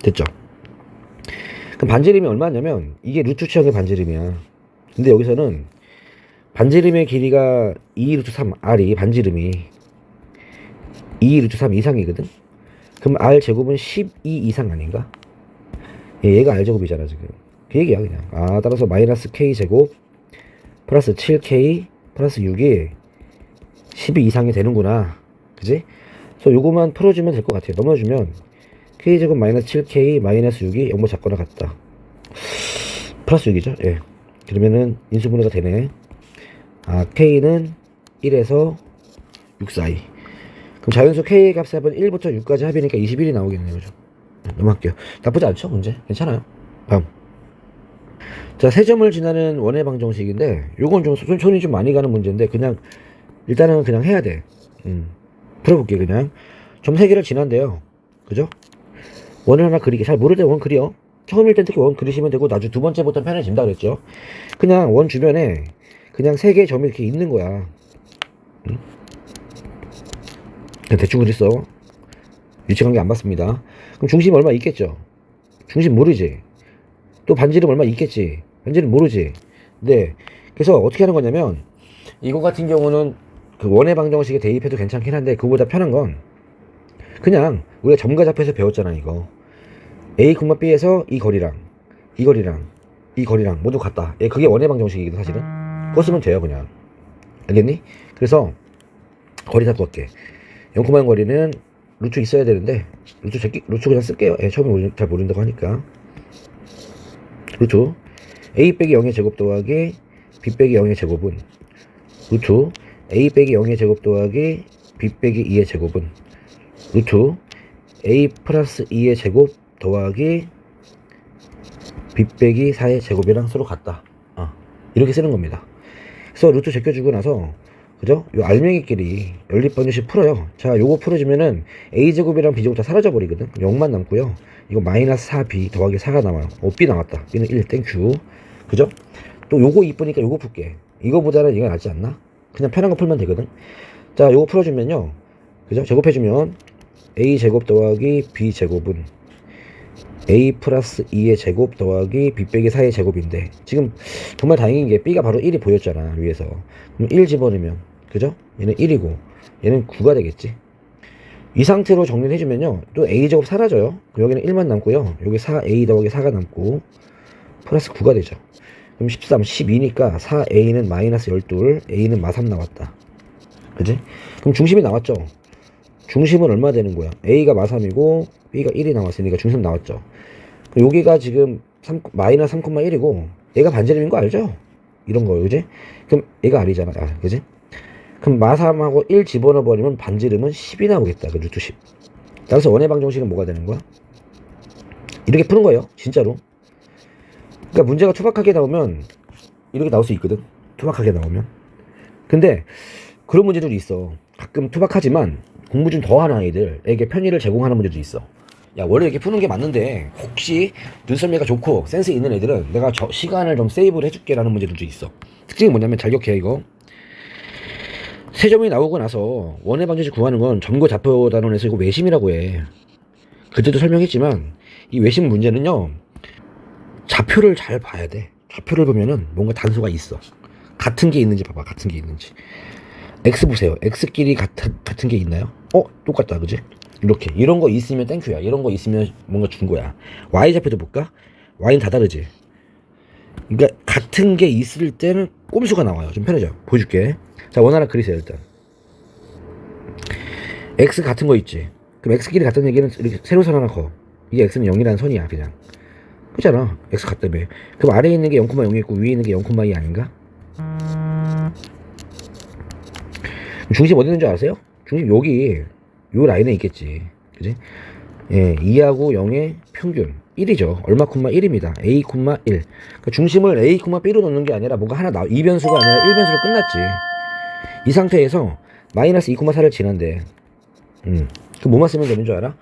됐죠? 그럼 반지름이 얼마냐면 이게 루트 취향의 반지름이야. 근데 여기서는 반지름의 길이가 2 루트 3 r이 반지름이 2 루트 3 이상이거든. 그럼 r 제곱은 12 이상 아닌가? 얘가 r 제곱이잖아 지금. 그 얘기야 그냥. 따라서 마이너스 k 제곱 플러스 7k 플러스 6이 12 이상이 되는구나. 그지? 그래서 요거만 풀어주면 될 것 같아요. 넘어주면 k제곱 마이너스 7k 마이너스 6이 0보 작거나 같다. 플러스 6이죠. 예. 그러면은 인수분해가 되네. k는 1에서 6 사이. 그럼 자연수 k의 값의 합은 1부터 6까지 합이니까 21이 나오겠네요. 그죠? 넘어갈게요. 나쁘지 않죠? 문제? 괜찮아요. 다음. 자, 세 점을 지나는 원의 방정식인데 요건 좀 손이 좀 많이 가는 문제인데 그냥 일단은 그냥 해야 돼. 풀어볼게요. 그냥 점 3개를 지난대요. 그죠? 원을 하나 그리기. 잘 모를 때 원 그려. 처음일 땐 특히 원 그리시면 되고, 나중에 두 번째부터는 편해진다 그랬죠. 그냥 원 주변에 그냥 세 개의 점이 이렇게 있는 거야. 응? 그냥 대충 그렸어. 위치관계 안 봤습니다. 그럼 중심 얼마 있겠죠? 중심 모르지. 또 반지름 얼마 있겠지. 반지름 모르지. 네. 그래서 어떻게 하는 거냐면, 이거 같은 경우는 그 원의 방정식에 대입해도 괜찮긴 한데, 그거보다 편한 건 그냥 우리가 점과 좌표에서 배웠잖아. 이거 A, B에서 이 거리랑 이 거리랑 이 거리랑 모두 같다. 예, 그게 원의 방정식이거든 사실은. 그거 쓰면 돼요 그냥. 알겠니? 그래서 거리 잡고 할게. 0,0 거리는 루트 있어야 되는데, 루트 그냥 쓸게요. 예, 처음에 잘 모른다고 하니까. 루트 A 빼기 0의 제곱 더하기 B 빼기 0의 제곱은 루트 A 빼기 0의 제곱 더하기 B 빼기 2의 제곱은 루트 A 플러스 2의 제곱 더하기 B 빼기 4의 제곱이랑 서로 같다. 이렇게 쓰는 겁니다. 그래서 루트 제껴주고 나서, 그죠? 요 알맹이끼리 연립방정식 풀어요. 자, 요거 풀어주면은 A제곱이랑 B제곱 다 사라져 버리거든. 0만 남고요. 이거 마이너스 4B 더하기 4가 나와요. B 나왔다. B는 1, 땡큐. 그죠? 또 요거 이쁘니까 요거 풀게. 이거보다는 이거 낫지 않나? 그냥 편한 거 풀면 되거든. 자, 요거 풀어주면요. 그죠? 제곱해주면 A제곱 더하기 B제곱은 A 플러스 2의 제곱 더하기 B 빼기 4의 제곱인데, 지금 정말 다행인 게 B가 바로 1이 보였잖아 위에서. 그럼 1 집어넣으면, 그죠? 얘는 1이고 얘는 9가 되겠지. 이 상태로 정리를 해주면요, 또 A제곱 사라져요. 여기는 1만 남고요, 여기 4A 더하기 4가 남고 플러스 9가 되죠. 그럼 13, 12니까 4A는 마이너스 12, A는 마3 나왔다. 그지? 그럼 중심이 나왔죠. 중심은 얼마 되는 거야? A가 마3이고 B가 1이 나왔으니까 중심 나왔죠. 여기가 지금 마이너스 3,1이고 얘가 반지름인 거 알죠? 이런 거, 그지? 그럼 얘가 R이잖아. 그지? 그럼 마3하고 1 집어넣어 버리면 반지름은 10이 나오겠다. 그 루트 10. 따라서 원의 방정식은 뭐가 되는 거야? 이렇게 푸는 거예요. 진짜로. 그러니까 문제가 투박하게 나오면 이렇게 나올 수 있거든. 투박하게 나오면. 근데 그런 문제들이 있어. 가끔 투박하지만 공부 좀 더 하는 아이들에게 편의를 제공하는 문제도 있어. 야, 원래 이렇게 푸는 게 맞는데 혹시 눈썰미가 좋고 센스 있는 애들은 내가 시간을 좀 세이브를 해줄게 라는 문제들도 있어. 특징이 뭐냐면, 잘 기억해 이거. 세 점이 나오고 나서 원의 방정식 구하는 건 점과 좌표 단원에서 이거 외심이라고 해. 그때도 설명했지만 이 외심 문제는요, 좌표를 잘 봐야 돼. 좌표를 보면은 뭔가 단수가 있어. 같은 게 있는지 봐봐. 같은 게 있는지. X 보세요. X끼리 같은 게 있나요? 똑같다. 그지? 이렇게. 이런 거 있으면 땡큐야. 이런 거 있으면 뭔가 준 거야. Y좌표도 볼까? Y는 다 다르지. 그러니까 같은 게 있을 때는 꼼수가 나와요. 좀 편해져. 보여줄게. 자, 원 하나 그리세요. 일단 X 같은 거 있지. 그럼 X끼리 같은 얘기는 이렇게 세로 선 하나 커. 이게 X는 0이라는 선이야. 그냥 그잖아. X 같다며. 그럼 아래에 있는 게 0,0이 있고 위에 있는 게 0,2 아닌가? 중심 어디 있는 줄 아세요? 중심 여기 요 라인에 있겠지. 그지? 예, 2하고 0의 평균 1이죠. 얼마 콤마 1입니다. A 콤마 1. 그러니까 중심을 A 콤마 B로 넣는 게 아니라 뭔가 하나 이변수가 아니라 1변수로 끝났지. 이 상태에서 마이너스 2 콤마 4를 지난데, 그럼 뭐만 쓰면 되는 줄 알아?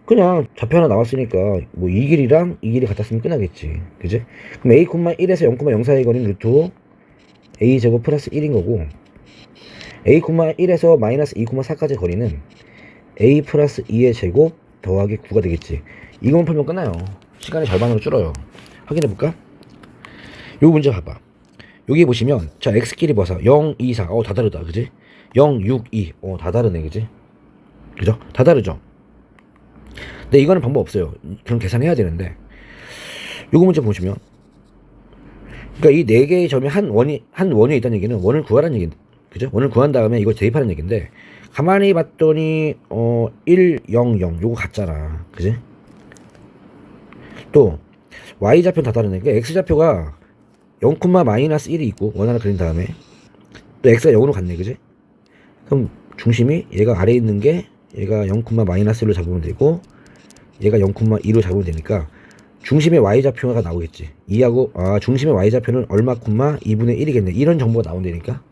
그냥 좌표 하나 나왔으니까 뭐 이 길이랑 이 길이 같았으면 끝나겠지. 그지? 그럼 A 콤마 1에서 0,0 사이의 거리는 루트 A 제곱 플러스 1인 거고, A 콤마 1에서 마이너스 2 콤마 4까지 거리는 A 플러스 2의 제곱 더하기 9가 되겠지. 이것만 풀면 끝나요. 시간의 절반으로 줄어요. 확인해볼까? 요 문제 봐봐. 여기 보시면, 자, X끼리 봐서 0, 2, 4. 다 다르다. 그지? 0, 6, 2. 다 다르네. 그지? 그죠? 다 다르죠? 근데 이거는 방법 없어요. 그럼 계산해야 되는데, 요거 문제 보시면, 그러니까 이 네 개의 점이 한 원에 있다는 얘기는 원을 구하라는 얘기인데, 그죠? 원을 구한 다음에 이걸 대입하는 얘기인데, 가만히 봤더니 1, 0, 0 요거 같잖아. 그지? 또 Y좌표는 다 다르네. 그러니까 X좌표가 0, 마이너스 1이 있고 원 하나 그린 다음에 또 X가 0으로 갔네. 그지? 그럼 중심이 얘가 아래에 있는 게 얘가 0, 마이너스 1로 잡으면 되고 얘가 0,2로 잡으면 되니까 중심의 Y좌표가 나오겠지. 중심의 Y좌표는 얼마, 2분의 1이겠네. 이런 정보가 나온다니까.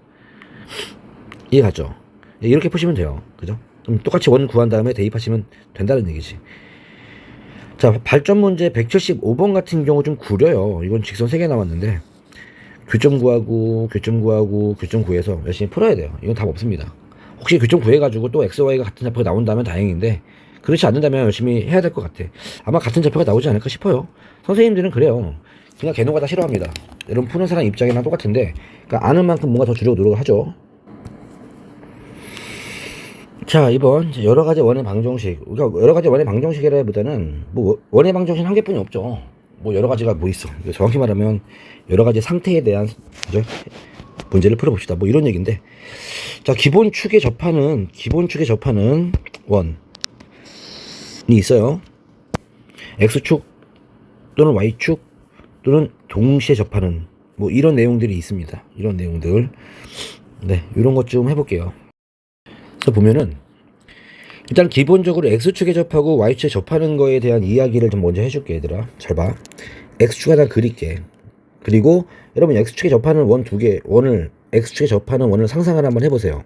이해 갔죠? 이렇게 푸시면 돼요. 그죠? 그럼 똑같이 원 구한 다음에 대입하시면 된다는 얘기지. 자, 발전 문제 175번 같은 경우 좀 구려요. 이건 직선 3개 나왔는데 교점 구하고 교점 구하고 교점 구해서 열심히 풀어야 돼요. 이건 답 없습니다. 혹시 교점 구해가지고 또 x, y가 같은 좌표가 나온다면 다행인데 그렇지 않는다면 열심히 해야 될 것 같아. 아마 같은 좌표가 나오지 않을까 싶어요. 선생님들은 그래요. 그냥 개노가 다 싫어합니다. 여러분 푸는 사람 입장이랑 똑같은데 그러니까 아는 만큼 뭔가 더 주려고 노력을 하죠. 자, 이번 여러 가지 원의 방정식. 우리가 여러 가지 원의 방정식이라기보다는 뭐 원의 방정식 한 개뿐이 없죠. 뭐 여러 가지가 뭐 있어. 정확히 말하면 여러 가지 상태에 대한 그죠? 문제를 풀어봅시다. 뭐 이런 얘기인데. 자, 기본축에 접하는 원이 있어요. x축 또는 y축 또는 동시에 접하는 뭐 이런 내용들이 있습니다. 이런 내용들. 네, 이런 것 좀 해볼게요. 그래서 보면은 일단 기본적으로 x축에 접하고 y축에 접하는 거에 대한 이야기를 좀 먼저 해줄게. 얘들아 잘 봐. x축 하나 그릴게. 그리고 여러분 x축에 접하는 원 두 개 원을 x축에 접하는 원을 상상을 한번 해보세요.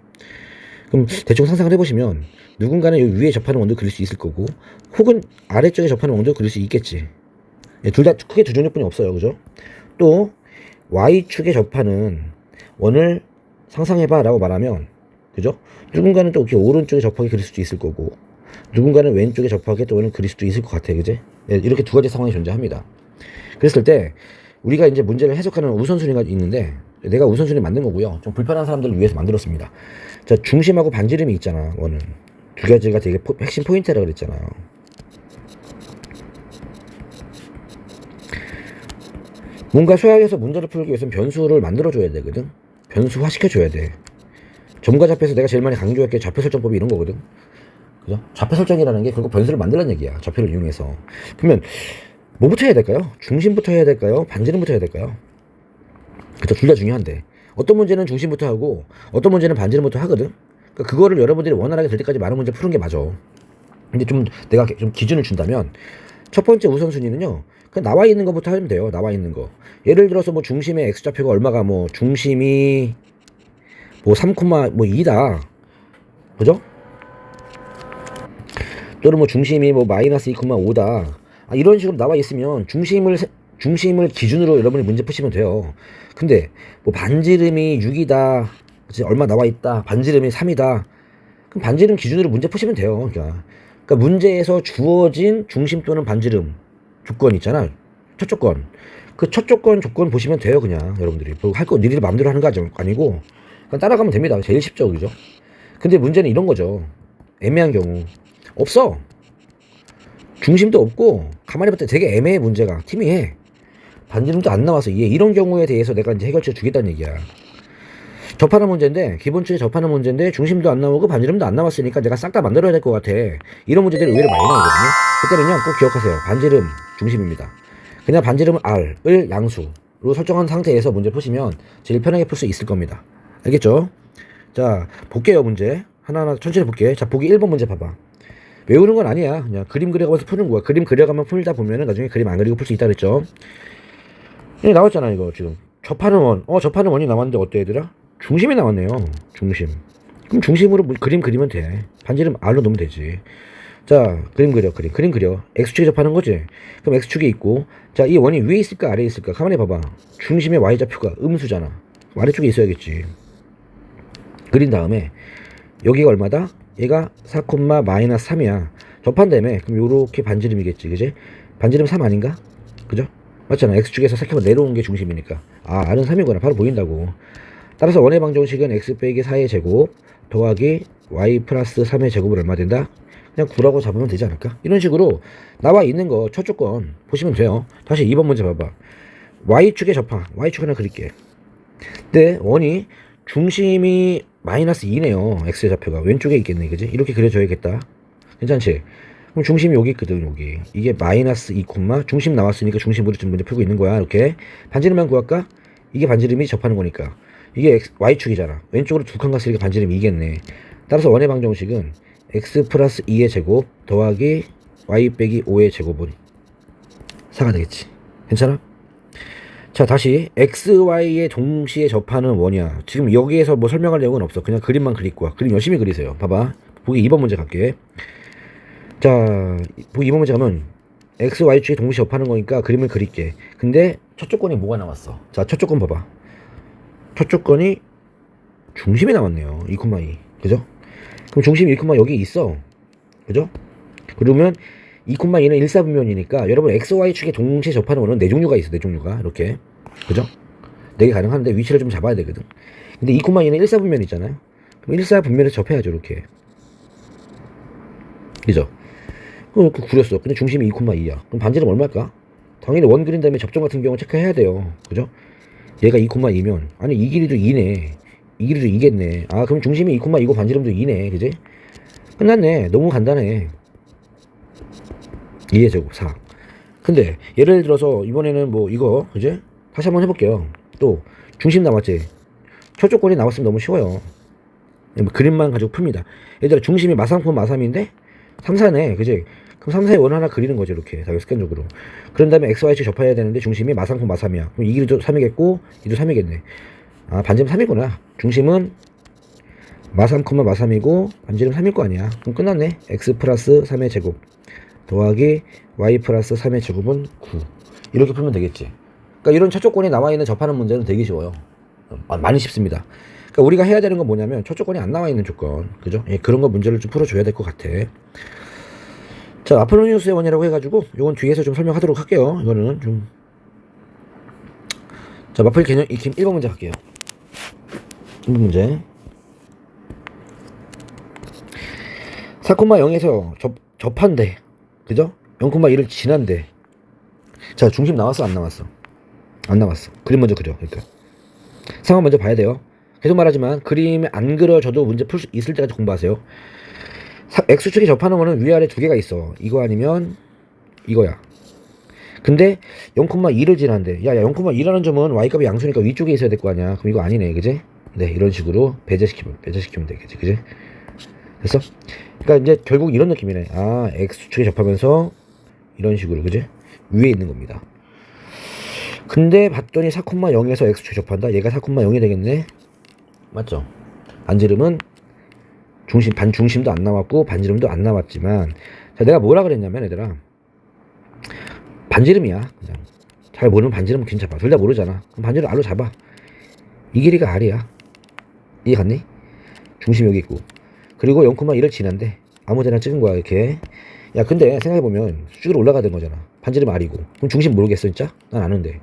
그럼 대충 상상을 해보시면 누군가는 여기 위에 접하는 원도 그릴 수 있을 거고 혹은 아래쪽에 접하는 원도 그릴 수 있겠지. 둘 다 크게 두 종류뿐이 없어요. 그죠? 또 y축에 접하는 원을 상상해봐 라고 말하면 그죠? 누군가는 또 이렇게 오른쪽에 접하게 그릴 수도 있을 거고 누군가는 왼쪽에 접하게 또 원을 그릴 수도 있을 것 같아. 그지? 이렇게 두 가지 상황이 존재합니다. 그랬을 때 우리가 이제 문제를 해석하는 우선순위가 있는데 내가 우선순위 만든 거고요. 좀 불편한 사람들을 위해서 만들었습니다. 자, 중심하고 반지름이 있잖아. 원은 두 가지가 되게 핵심 포인트라 그랬잖아요. 뭔가 수학에서 문제를 풀기 위해서는 변수를 만들어줘야 되거든. 변수화 시켜줘야 돼. 점과 좌표에서 내가 제일 많이 강조할게 좌표 설정법이 이런 거거든. 그죠? 좌표 설정이라는 게 결국 변수를 만들라는 얘기야. 좌표를 이용해서. 그러면 뭐부터 해야 될까요? 중심부터 해야 될까요? 반지름부터 해야 될까요? 그쵸, 둘 다 중요한데 어떤 문제는 중심부터 하고 어떤 문제는 반지름부터 하거든. 그러니까 그거를 여러분들이 원활하게 될 때까지 많은 문제 푸는 게 맞아. 근데 좀 내가 좀 기준을 준다면 첫 번째 우선순위는요, 그냥 나와 있는 것부터 하면 돼요. 나와 있는 거. 예를 들어서 뭐 중심의 x좌표가 얼마가 뭐 중심이 뭐 3,2다. 그죠? 또는 뭐 중심이 뭐 마이너스 2,5다. 이런 식으로 나와 있으면 중심을 기준으로 여러분이 문제 푸시면 돼요. 근데 뭐 반지름이 6이다. 얼마 나와 있다. 반지름이 3이다. 그럼 반지름 기준으로 문제 푸시면 돼요. 그러니까 문제에서 주어진 중심 또는 반지름 조건 있잖아. 첫 조건. 그 첫 조건 보시면 돼요. 그냥 여러분들이 뭐 할 거 니들 마음대로 하는 거 아니고 그냥 따라가면 됩니다. 제일 쉽죠. 그죠? 근데 문제는 이런 거죠. 애매한 경우 없어. 중심도 없고 가만히 봤을 때 되게 애매해. 문제가 희미해. 반지름도 안 나와서 이런 경우에 대해서 내가 이제 해결책 주겠다는 얘기야. 접하는 문제인데 기본축에 접하는 문제인데 중심도 안 나오고 반지름도 안 나왔으니까 내가 싹 다 만들어야 될 것 같아. 이런 문제들이 의외로 많이 나오거든요. 그때는요 꼭 기억하세요. 반지름 중심입니다. 그냥 반지름은 R을 양수로 설정한 상태에서 문제 푸시면 제일 편하게 풀 수 있을 겁니다. 알겠죠? 자, 볼게요. 문제 하나하나 천천히 볼게. 자, 보기 1번 문제 봐봐. 외우는 건 아니야. 그냥 그림 그려가면서 푸는 거야. 그림 그려가면 풀다 보면은 나중에 그림 안 그리고 풀 수 있다 그랬죠. 나왔잖아 이거 지금. 접하는 원. 접하는 원이 나왔는데 어때 얘들아? 중심이 나왔네요. 중심. 그럼 중심으로 그림 그리면 돼. 반지름 R로 넣으면 되지. 자, 그림 그려. X축에 접하는 거지. 그럼 X축에 있고, 자, 이 원이 위에 있을까 아래에 있을까? 가만히 봐봐. 중심의 Y좌표가 음수잖아. 아래쪽에 있어야겠지. 그린 다음에 여기가 얼마다? 얘가 4,-3이야. 접한다며. 그럼 요렇게 반지름이겠지. 그지? 반지름 3 아닌가? 그죠? 맞잖아. X축에서 4 내려온 게 중심이니까. R은 3이구나. 바로 보인다고. 따라서 원의 방정식은 x 빼기 4의 제곱 더하기 y 플러스 3의 제곱은 얼마 된다? 그냥 9라고 잡으면 되지 않을까? 이런 식으로 나와 있는 거 첫 조건 보시면 돼요. 다시 2번 문제 봐봐. y축에 접하. y축 하나 그릴게. 근데 원이 중심이 마이너스 2네요. x의 좌표가 왼쪽에 있겠네. 그지? 이렇게 그려줘야겠다. 괜찮지? 그럼 중심이 여기 있거든. 여기 이게 마이너스 2, 중심 나왔으니까 중심으로 지금 문제 풀고 있는 거야. 이렇게 반지름만 구할까? 이게 반지름이 접하는 거니까 이게 y축이잖아. 왼쪽으로 두 칸 갔으니까 반지름이 2겠네. 따라서 원의 방정식은 x 플러스 2의 제곱 더하기 y 빼기 5의 제곱은 4가 되겠지. 괜찮아? 자, 다시 x, y에 동시에 접하는 원이야. 지금 여기에서 뭐 설명할 내용은 없어. 그냥 그림만 그릴 거야. 그림 열심히 그리세요. 봐봐. 보기 2번 문제 갈게. 자, 보기 2번 문제 가면 x, y축이 동시 접하는 거니까 그림을 그릴게. 근데 첫 조건이 뭐가 나왔어? 자, 첫 조건 봐봐. 첫 조건이 중심이 나왔네요. 2,2. 그죠? 그럼 중심이 1, 여기 있어. 그죠? 그러면 2,2는 일사분면이니까 여러분 x, y축에 동시에 접하는 거는 네 종류가 있어. 네 종류가. 이렇게. 그죠? 네 개 가능한데 위치를 좀 잡아야 되거든. 근데 2,2는 일사분면 있잖아요. 그럼 일사분면에서 접해야죠. 이렇게. 그죠? 그 구렸어. 근데 중심이 2,2야. 그럼 반지름 얼마일까? 당연히 원 그린 다음에 접점 같은 경우 체크해야 돼요. 그죠? 얘가 2,2면 아니 이 길이도 2네. 이 길이도 2겠네. 아 그럼 중심이 2,2고 반지름도 2네. 그지? 끝났네. 너무 간단해. 2의 제곱 4. 근데 예를 들어서 이번에는 뭐 이거 그지? 다시 한번 해볼게요. 또 중심 남았지? 첫 조건이 나왔으면 너무 쉬워요. 뭐 그림만 가지고 풉니다. 얘들아 중심이 마삼, 마삼인데 3, 4네. 그지? 그럼 3, 4의 원 하나 그리는 거죠. 이렇게 습관적으로. 그런 다음에 x, y축 접해야 되는데 중심이 마삼, 마삼이야. 그럼 이 길이도 3이겠고 이도 3이겠네. 아 반지름 3이구나. 중심은 마삼, 마삼이고 반지름 3일 거 아니야. 그럼 끝났네. x 플러스 3의 제곱 더하기 y 플러스 3의 제곱은 9. 이렇게 풀면 되겠지. 그러니까 이런 첫 조건이 나와 있는 접하는 문제는 되게 쉬워요. 많이 쉽습니다. 그러니까 우리가 해야 되는 건 뭐냐면 첫 조건이 안 나와 있는 조건. 그죠? 예, 그런 거 문제를 좀 풀어줘야 될 것 같아. 자, 아폴로니우스의 원이라고 해가지고 이건 뒤에서 좀 설명하도록 할게요. 이거는 좀. 자, 마플 개념 익힘 1번 문제 갈게요. 1번 문제. 4,0에서 접한대. 그죠? 0,1을 지난대. 자, 중심 나왔어? 안 나왔어? 안 나왔어. 그림 먼저 그려. 그러니까 상황 먼저 봐야 돼요. 계속 말하지만 그림이 안 그려져도 문제 풀 수 있을 때까지 공부하세요. X축에 접하는 거는 위아래 두 개가 있어. 이거 아니면 이거야. 근데 0,2를 지난대. 야 0,2라는 점은 y값이 양수니까 위쪽에 있어야 될 거 아니야. 그럼 이거 아니네. 그지? 네, 이런 식으로 배제시키면 되겠지. 그지? 됐어? 그러니까 이제 결국 이런 느낌이네. 아, X축에 접하면서 이런 식으로. 그지? 위에 있는 겁니다. 근데 봤더니 4,0에서 X축에 접한다. 얘가 4,0이 되겠네. 맞죠? 반지름은 반중심도 안 나왔고 반지름도 안 나왔지만, 자, 내가 뭐라 그랬냐면 얘들아, 반지름이야. 그냥 잘 모르면 반지름 그냥 잡아. 둘 다 모르잖아. 그럼 반지름 R로 잡아. 이 길이가 R이야. 이해 갔니? 중심 여기 있고, 그리고 0,1을 지난데 아무데나 찍은 거야. 이렇게. 야 근데 생각해보면 수직으로 올라가는 거잖아. 반지름 R이고. 그럼 중심 모르겠어 진짜? 난 아는데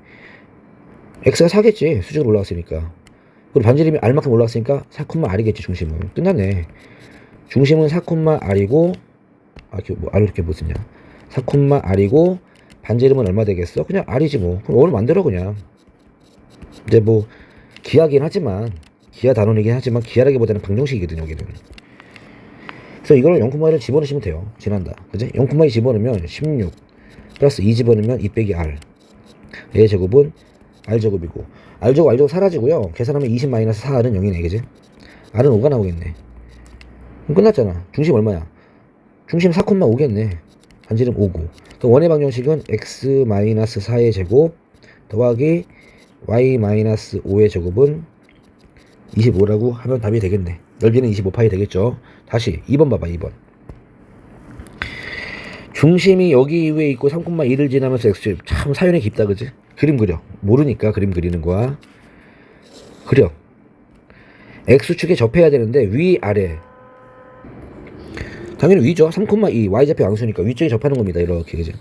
X가 4겠지. 수직으로 올라갔으니까. 그리고 반지름이 R만큼 올라갔으니까 4,R이겠지. 중심은. 끝났네. 중심은 4,R이고, R을 이렇게 못 쓰냐. 4,R이고 반지름은 얼마 되겠어? 그냥 R이지 뭐. 그럼 O를 만들어 그냥. 이제 뭐 기하긴 하지만, 기하 단원이긴 하지만 기하라기보다는 방정식이거든 여기는. 그래서 이걸 0,1을 집어넣으시면 돼요. 지난다. 그지? 0,2 집어넣으면 16 플러스 2 집어넣으면 2 빼기 R. 얘의 제곱은 R제곱이고, R제곱 사라지고요. 계산하면 20 마이너스 4R은 0이네. 그지? R은 5가 나오겠네. 그럼 끝났잖아. 중심 얼마야? 중심 4,5겠네. 반지름 5고. 그 원의 방정식은 x 마이너스 4의 제곱 더하기 y 마이너스 5의 제곱은 25라고 하면 답이 되겠네. 넓이는 25파이 되겠죠. 다시 2번 봐봐. 2번. 중심이 여기 위에 있고 3,1을 지나면서 x축. 참 사연이 깊다. 그지? 그림 그려. 모르니까 그림 그리는 거야. 그려. x축에 접해야 되는데 위 아래. 당연히 위죠. 3,2 y좌표 양수니까 위쪽에 접하는 겁니다. 이렇게. 그죠?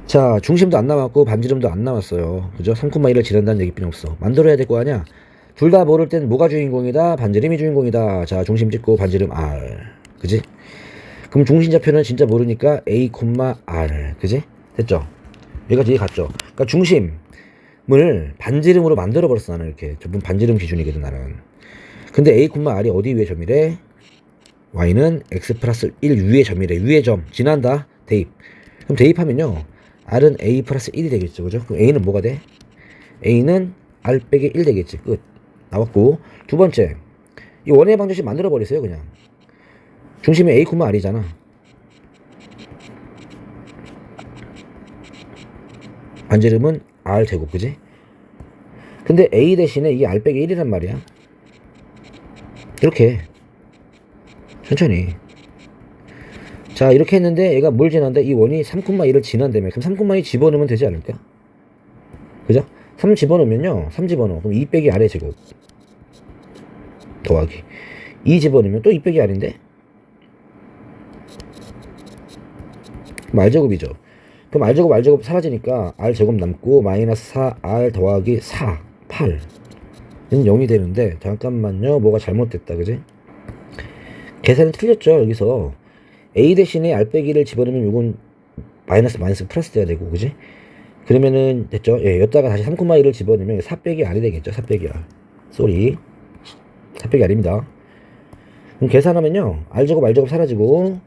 자, 중심도 안 나왔고 반지름도 안 나왔어요. 그죠? 3,1을 지른다는 얘기 필요 없어. 만들어야 될 거 아니야. 둘 다 모를 땐 뭐가 주인공이다? 반지름이 주인공이다. 자, 중심 찍고 반지름 R. 그지? 그럼 중심좌표는 진짜 모르니까 A, R. 그지? 됐죠? 여기까지 이해 갔죠? 그러니까 중심을 반지름으로 만들어 버렸어. 나는 이렇게. 전부 반지름 기준이거든 나는. 근데 A, R이 어디 위에 점이래? Y는 X 플러스 1 위에 점이래. 위에 점. 지난다. 대입. 그럼 대입하면요. R은 A 플러스 1이 되겠죠. 그죠? 그럼 A는 뭐가 돼? A는 R 빼기 1 되겠지. 끝. 나왔고. 두 번째. 이 원의 방정식 만들어 버리세요. 그냥. 중심이 A, R이잖아. 반지름은 R 제곱. 그지? 근데 A 대신에 이게 R 빼기 1이란 말이야. 이렇게 천천히. 자, 이렇게 했는데 얘가 뭘 지난다? 이 원이 3,2를 지난다며. 그럼 3,2 집어넣으면 되지 않을까? 그죠? 3 집어넣으면요, 3 집어넣어. 그럼 2 빼기 아래 제곱 더하기 2 집어넣으면 또 2 빼기 R인데? 그럼 R제곱이죠. 그럼 R제곱 사라지니까 R제곱 남고 마이너스 4R 더하기 4 8은 0이 되는데, 잠깐만요, 뭐가 잘못됐다, 그지? 계산이 틀렸죠. 여기서 A 대신에 R 빼기를 집어넣으면 요건 마이너스 플러스 돼야 되고, 그지? 그러면은 됐죠. 예, 여기다가 다시 3,1을 집어넣으면 4 빼기 R이 되겠죠. 4 빼기 R. 쏘리. 4 빼기 R입니다. 그럼 계산하면요, R제곱 사라지고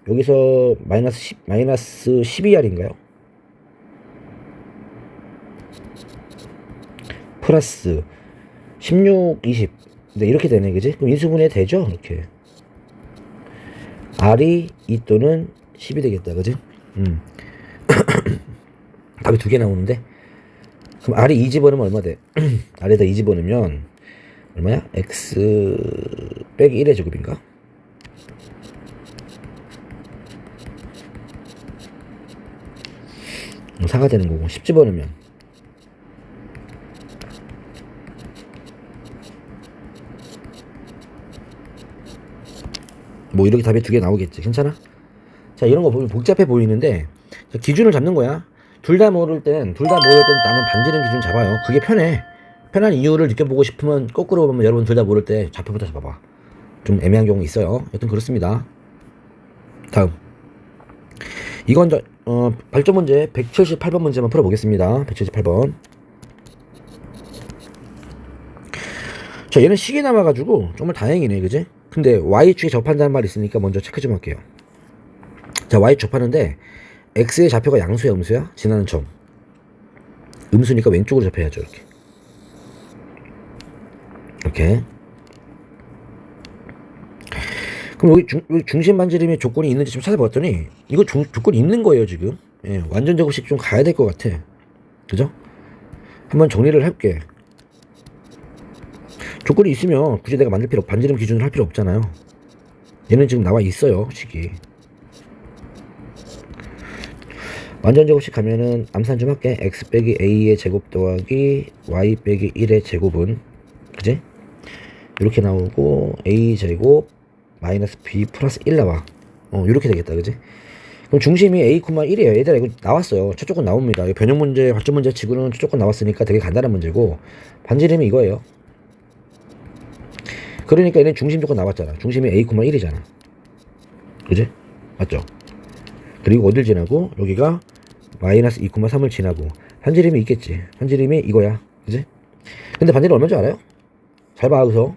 여기서 마이너스 12R인가요? 플러스 16, 20. 네, 이렇게 되네, 그지? 그럼 인수분해 되죠? 이렇게. R이 2 또는 10이 되겠다, 그지? 답이 2개 나오는데, 그럼 R이 2 집어넣으면 얼마 돼? R에다 2 집어넣으면 얼마야? X 빼기 1의 제곱인가? 사가 되는 거고, 10 집어넣으면 뭐 이렇게 답이 2개 나오겠지. 괜찮아? 자, 이런 거 보면 복잡해 보이는데, 자, 기준을 잡는 거야. 둘 다 모를 땐 나는 반지름 기준 잡아요. 그게 편해. 편한 이유를 느껴보고 싶으면 거꾸로 보면, 여러분 둘 다 모를 때 좌표부터 잡아봐. 좀 애매한 경우 있어요. 여튼 그렇습니다. 다음, 이건 발전 문제 178번 문제만 풀어보겠습니다. 178번. 자, 얘는 식이 남아가지고 정말 다행이네, 그지? 근데 Y축에 접한다는 말이 있으니까 먼저 체크 좀 할게요. 자, Y 접하는데 X의 좌표가 양수야, 음수야? 지나는 점. 음수니까 왼쪽으로 접해야죠. 이렇게. 그럼 여기 중심 반지름의 조건이 있는지 좀 찾아봤더니 이거 조건이 있는 거예요, 지금. 예, 완전 제곱식 좀 가야 될 것 같아. 그죠? 한번 정리를 해볼게. 조건이 있으면 굳이 내가 반지름 기준을 할 필요 없잖아요. 얘는 지금 나와 있어요, 식이. 완전 제곱식 가면은 암산 좀 할게. x 빼기 a의 제곱 더하기 y 빼기 1의 제곱은, 그지? 이렇게 나오고 a 제곱 마이너스 b 플러스 1 나와. 이렇게 되겠다, 그지? 그럼 중심이 a, 1이에요. 얘들아, 이거 나왔어요. 첫 조건 나옵니다. 변형 문제, 발전 문제 치고는 첫 조건 나왔으니까 되게 간단한 문제고, 반지름이 이거예요. 그러니까 얘는 중심 조건 나왔잖아. 중심이 a, 1이잖아. 그지? 맞죠? 그리고 어딜 지나고, 여기가 마이너스 2,3을 지나고, 반지름이 있겠지. 반지름이 이거야. 그지? 근데 반지름 얼마인 줄 알아요? 잘 봐, 여기서.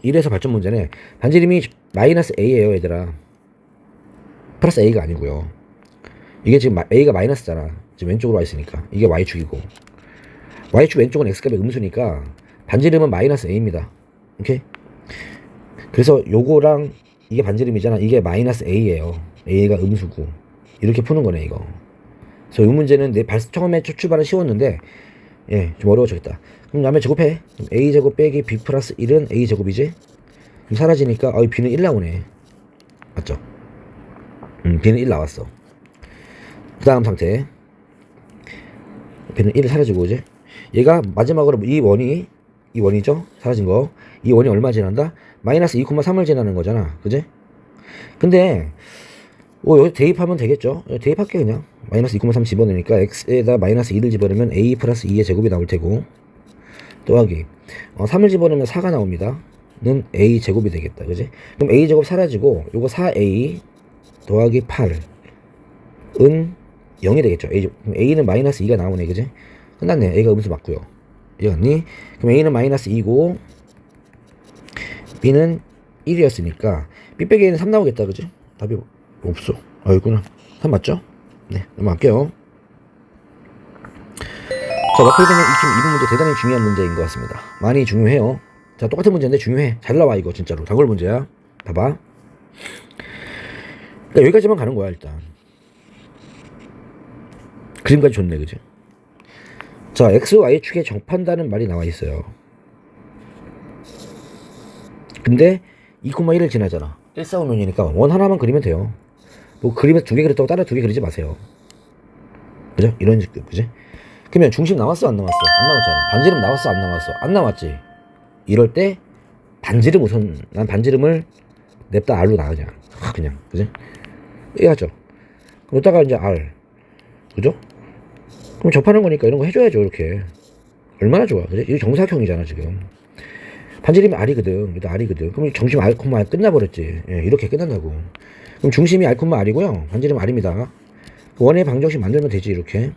이래서 발전 문제네. 반지름이 마이너스 a예요, 얘들아. 플러스 a가 아니고요. 이게 지금 a가 마이너스잖아. 지금 왼쪽으로 와 있으니까. 이게 y축이고. y축 왼쪽은 x값의 음수니까 반지름은 마이너스 a입니다. 오케이? 그래서 요거랑 이게 반지름이잖아. 이게 마이너스 a예요. a가 음수고. 이렇게 푸는 거네, 이거. 그래서 이 문제는 처음에 출발은 쉬웠는데, 예, 좀 어려워졌다. 그럼 다음에 제곱해. a제곱 빼기 b 플러스 1은 a제곱이지? 그럼 사라지니까, b는 1 나오네. 맞죠? b는 1 나왔어. 그 다음 상태. b는 1 사라지고, 이제. 얘가 마지막으로 이 원이죠? 사라진 거. 이 원이 얼마 지난다? 마이너스 2,3을 지나는 거잖아. 그지? 근데, 여기 대입하면 되겠죠? 대입할게, 그냥. 마이너스 2,3 집어넣으니까 x에다 마이너스 2를 집어넣으면 a 플러스 2의 제곱이 나올 테고, 더하기 3을 집어넣으면 4가 나옵니다. 는 a 제곱이 되겠다. 그지? 그럼 a 제곱 사라지고 요거 4a 더하기 8은 0이 되겠죠. 그럼 a는 마이너스 2가 나오네. 그지? 끝났네. a가 음수 맞고요. 이해갔니? 그럼 a는 마이너스 2고 b는 1이었으니까 b 빼기 a는 3 나오겠다. 그지? 답이 없어. 있구나. 3 맞죠? 네, 넘어갈게요. 자, 마크에서는 이 부분 문제 대단히 중요한 문제인 것 같습니다. 많이 중요해요. 자, 똑같은 문제인데 중요해. 잘 나와, 이거 진짜로. 단골 문제야. 봐봐. 그러니까 여기까지만 가는 거야, 일단. 그림까지 좋네, 그지? 자, x, y축에 접한다는 말이 나와 있어요. 근데 2,1을 지나잖아. 1,4,5면이니까 원 하나만 그리면 돼요. 뭐 그리면서 두 개 그렸다고 따라 두 개 그리지 마세요. 그죠? 이런 식으로, 그지? 그러면 중심 나왔어 안 나왔어? 안 나왔잖아. 반지름 나왔어 안 나왔어? 안 나왔지. 이럴 때 반지름 우선, 난 반지름을 냅다 R로 나가 그냥 그지? 해야죠. 그러다가 이제 R, 그죠? 그럼 접하는 거니까 이런 거 해줘야죠. 이렇게 얼마나 좋아, 그지? 이게 정사각형이잖아 지금. 반지름이 R이거든. 이것도 R이거든. 그럼 중심 R, R 끝나버렸지. 예, 이렇게 끝난다고. 그럼 중심이 R, R이고요. 반지름 R입니다. 원의 방정식 만들면 되지. 이렇게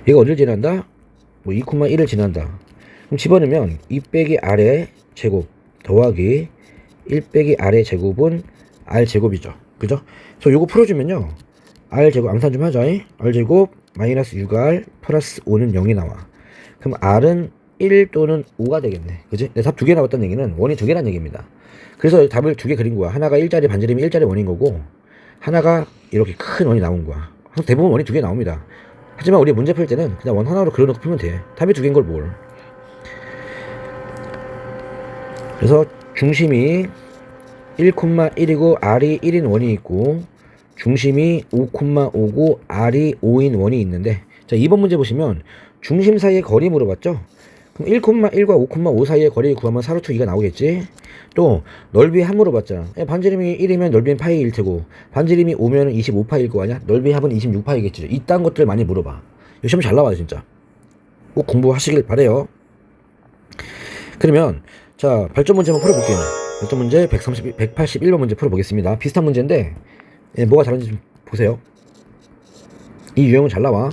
얘가 어디를 지난다? 뭐 2,1을 지난다. 그럼 집어넣으면 2 빼기 R의 제곱 더하기 1 빼기 R의 제곱은 R 제곱이죠. 그죠? 그래서 요거 풀어주면요, R 제곱 암산 좀 하자. R 제곱 마이너스 6R 플러스 5는 0이 나와. 그럼 R은 1 또는 5가 되겠네. 그지? 답 두 개 나왔다는 얘기는 원이 두 개란 얘기입니다. 그래서 답을 두 개 그린 거야. 하나가 1짜리 반지름이 1짜리 원인 거고, 하나가 이렇게 큰 원이 나온 거야. 대부분 원이 두 개 나옵니다. 하지만 우리 문제 풀 때는 그냥 원 하나로 그려놓고 풀면 돼. 답이 두 개인 걸 뭘. 그래서 중심이 1,1이고 R이 1인 원이 있고, 중심이 5,5고 R이 5인 원이 있는데, 자 2번 문제 보시면 중심 사이의 거리 물어봤죠? 그럼 1,1과 5,5 사이의 거리를 구하면 사루트 2가 나오겠지? 또 넓이 합 물어봤잖아. 반지름이 1이면 넓이는 파이일 테고, 반지름이 5면 25파이일 거 아니야? 넓이 합은 26파이겠지. 이딴 것들 많이 물어봐. 이거 시험 잘 나와요 진짜. 꼭 공부하시길 바래요. 그러면 자 발전 문제 한번 풀어볼게요. 발전 문제 181번 문제 풀어보겠습니다. 비슷한 문제인데 뭐가 다른지 좀 보세요. 이 유형은 잘 나와.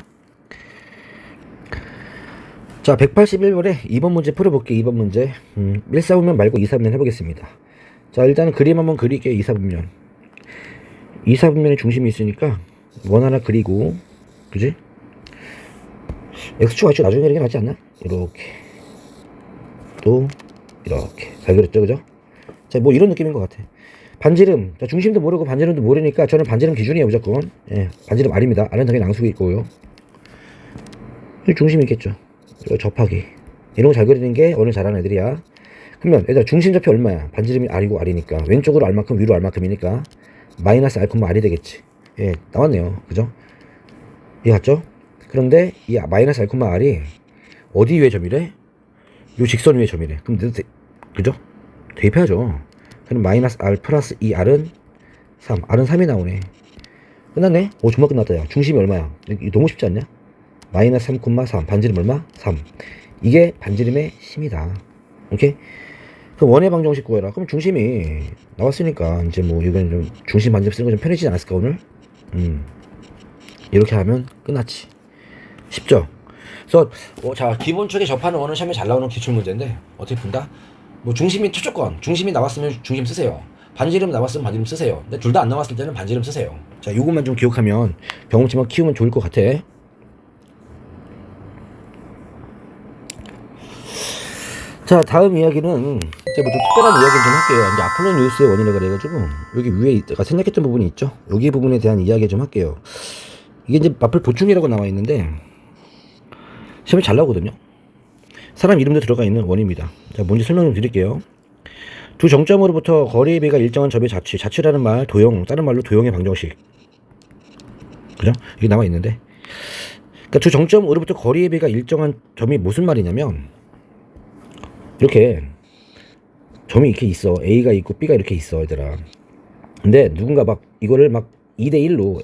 자 181번에 2번 문제 풀어볼게. 2번 문제 1,4분면 말고 2,4분면 해보겠습니다. 자 일단은 그림 한번 그릴게요. 2,4분면 2,4분면에 중심이 있으니까 원 하나 그리고, 그지? X축 Y축 나중에 그리는 게 낫지 않나? 이렇게 또 이렇게 잘 그렸죠, 그죠? 자 뭐 이런 느낌인 것 같아. 반지름, 자 중심도 모르고 반지름도 모르니까 저는 반지름 기준이에요 무조건. 예, 반지름 R입니다. R은 당연히 낭수가 있고요. 중심이 있겠죠. 그리고 접하기, 이런 거 잘 그리는 게 오늘 잘하는 애들이야. 그러면 얘들아 중심 좌표 얼마야? 반지름이 R이고 R이니까 왼쪽으로 R만큼 위로 R만큼이니까 마이너스 R, R이 되겠지. 예, 나왔네요. 그죠? 이해 갔죠? 그런데 이 마이너스 R, R이 어디 위의 점이래? 요 직선 위의 점이래. 그럼 그죠? 대입해야죠. 그럼 마이너스 R 플러스 2R은 3. R은 3이 나오네. 끝났네? 오, 정말 끝났다. 야. 중심이 얼마야? 이거 너무 쉽지 않냐? 마이너스 3,3. 반지름 얼마? 3. 이게 반지름의 심이다. 오케이? 그럼 원의 방정식 구해라. 그럼 중심이 나왔으니까 이제 뭐 이건 좀 중심 반지름 쓰는 거 좀 편해지지 않았을까 오늘? 이렇게 하면 끝났지. 쉽죠? 그래서 자 기본축에 접하는 원은 시험에 잘 나오는 기출 문제인데 어떻게 푼다? 뭐 중심이 초조건, 중심이 나왔으면 중심 쓰세요. 반지름 나왔으면 반지름 쓰세요. 근데 둘 다 안 나왔을 때는 반지름 쓰세요. 자 요것만 좀 기억하면 경험치만 키우면 좋을 것 같아. 자 다음 이야기는 이제 뭐좀 특별한 이야기를 좀 할게요. 이제 아폴로 뉴스의 원인을 그래가지고 여기 위에 생략했던 부분이 있죠. 여기 부분에 대한 이야기 좀 할게요. 이게 이제 마플 보충이라고 나와 있는데 시험이 잘 나오거든요. 사람 이름도 들어가 있는 원입니다. 자 뭔지 설명 좀 드릴게요. 두 정점으로부터 거리의 비가 일정한 점의 자취, 자취라는 말 도형, 다른 말로 도형의 방정식, 그죠? 이게 나와 있는데, 그러니까 두 정점으로부터 거리의 비가 일정한 점이 무슨 말이냐면 이렇게 점이 이렇게 있어. A가 있고 B가 이렇게 있어 얘들아. 근데 누군가 막 이거를 막 2대1로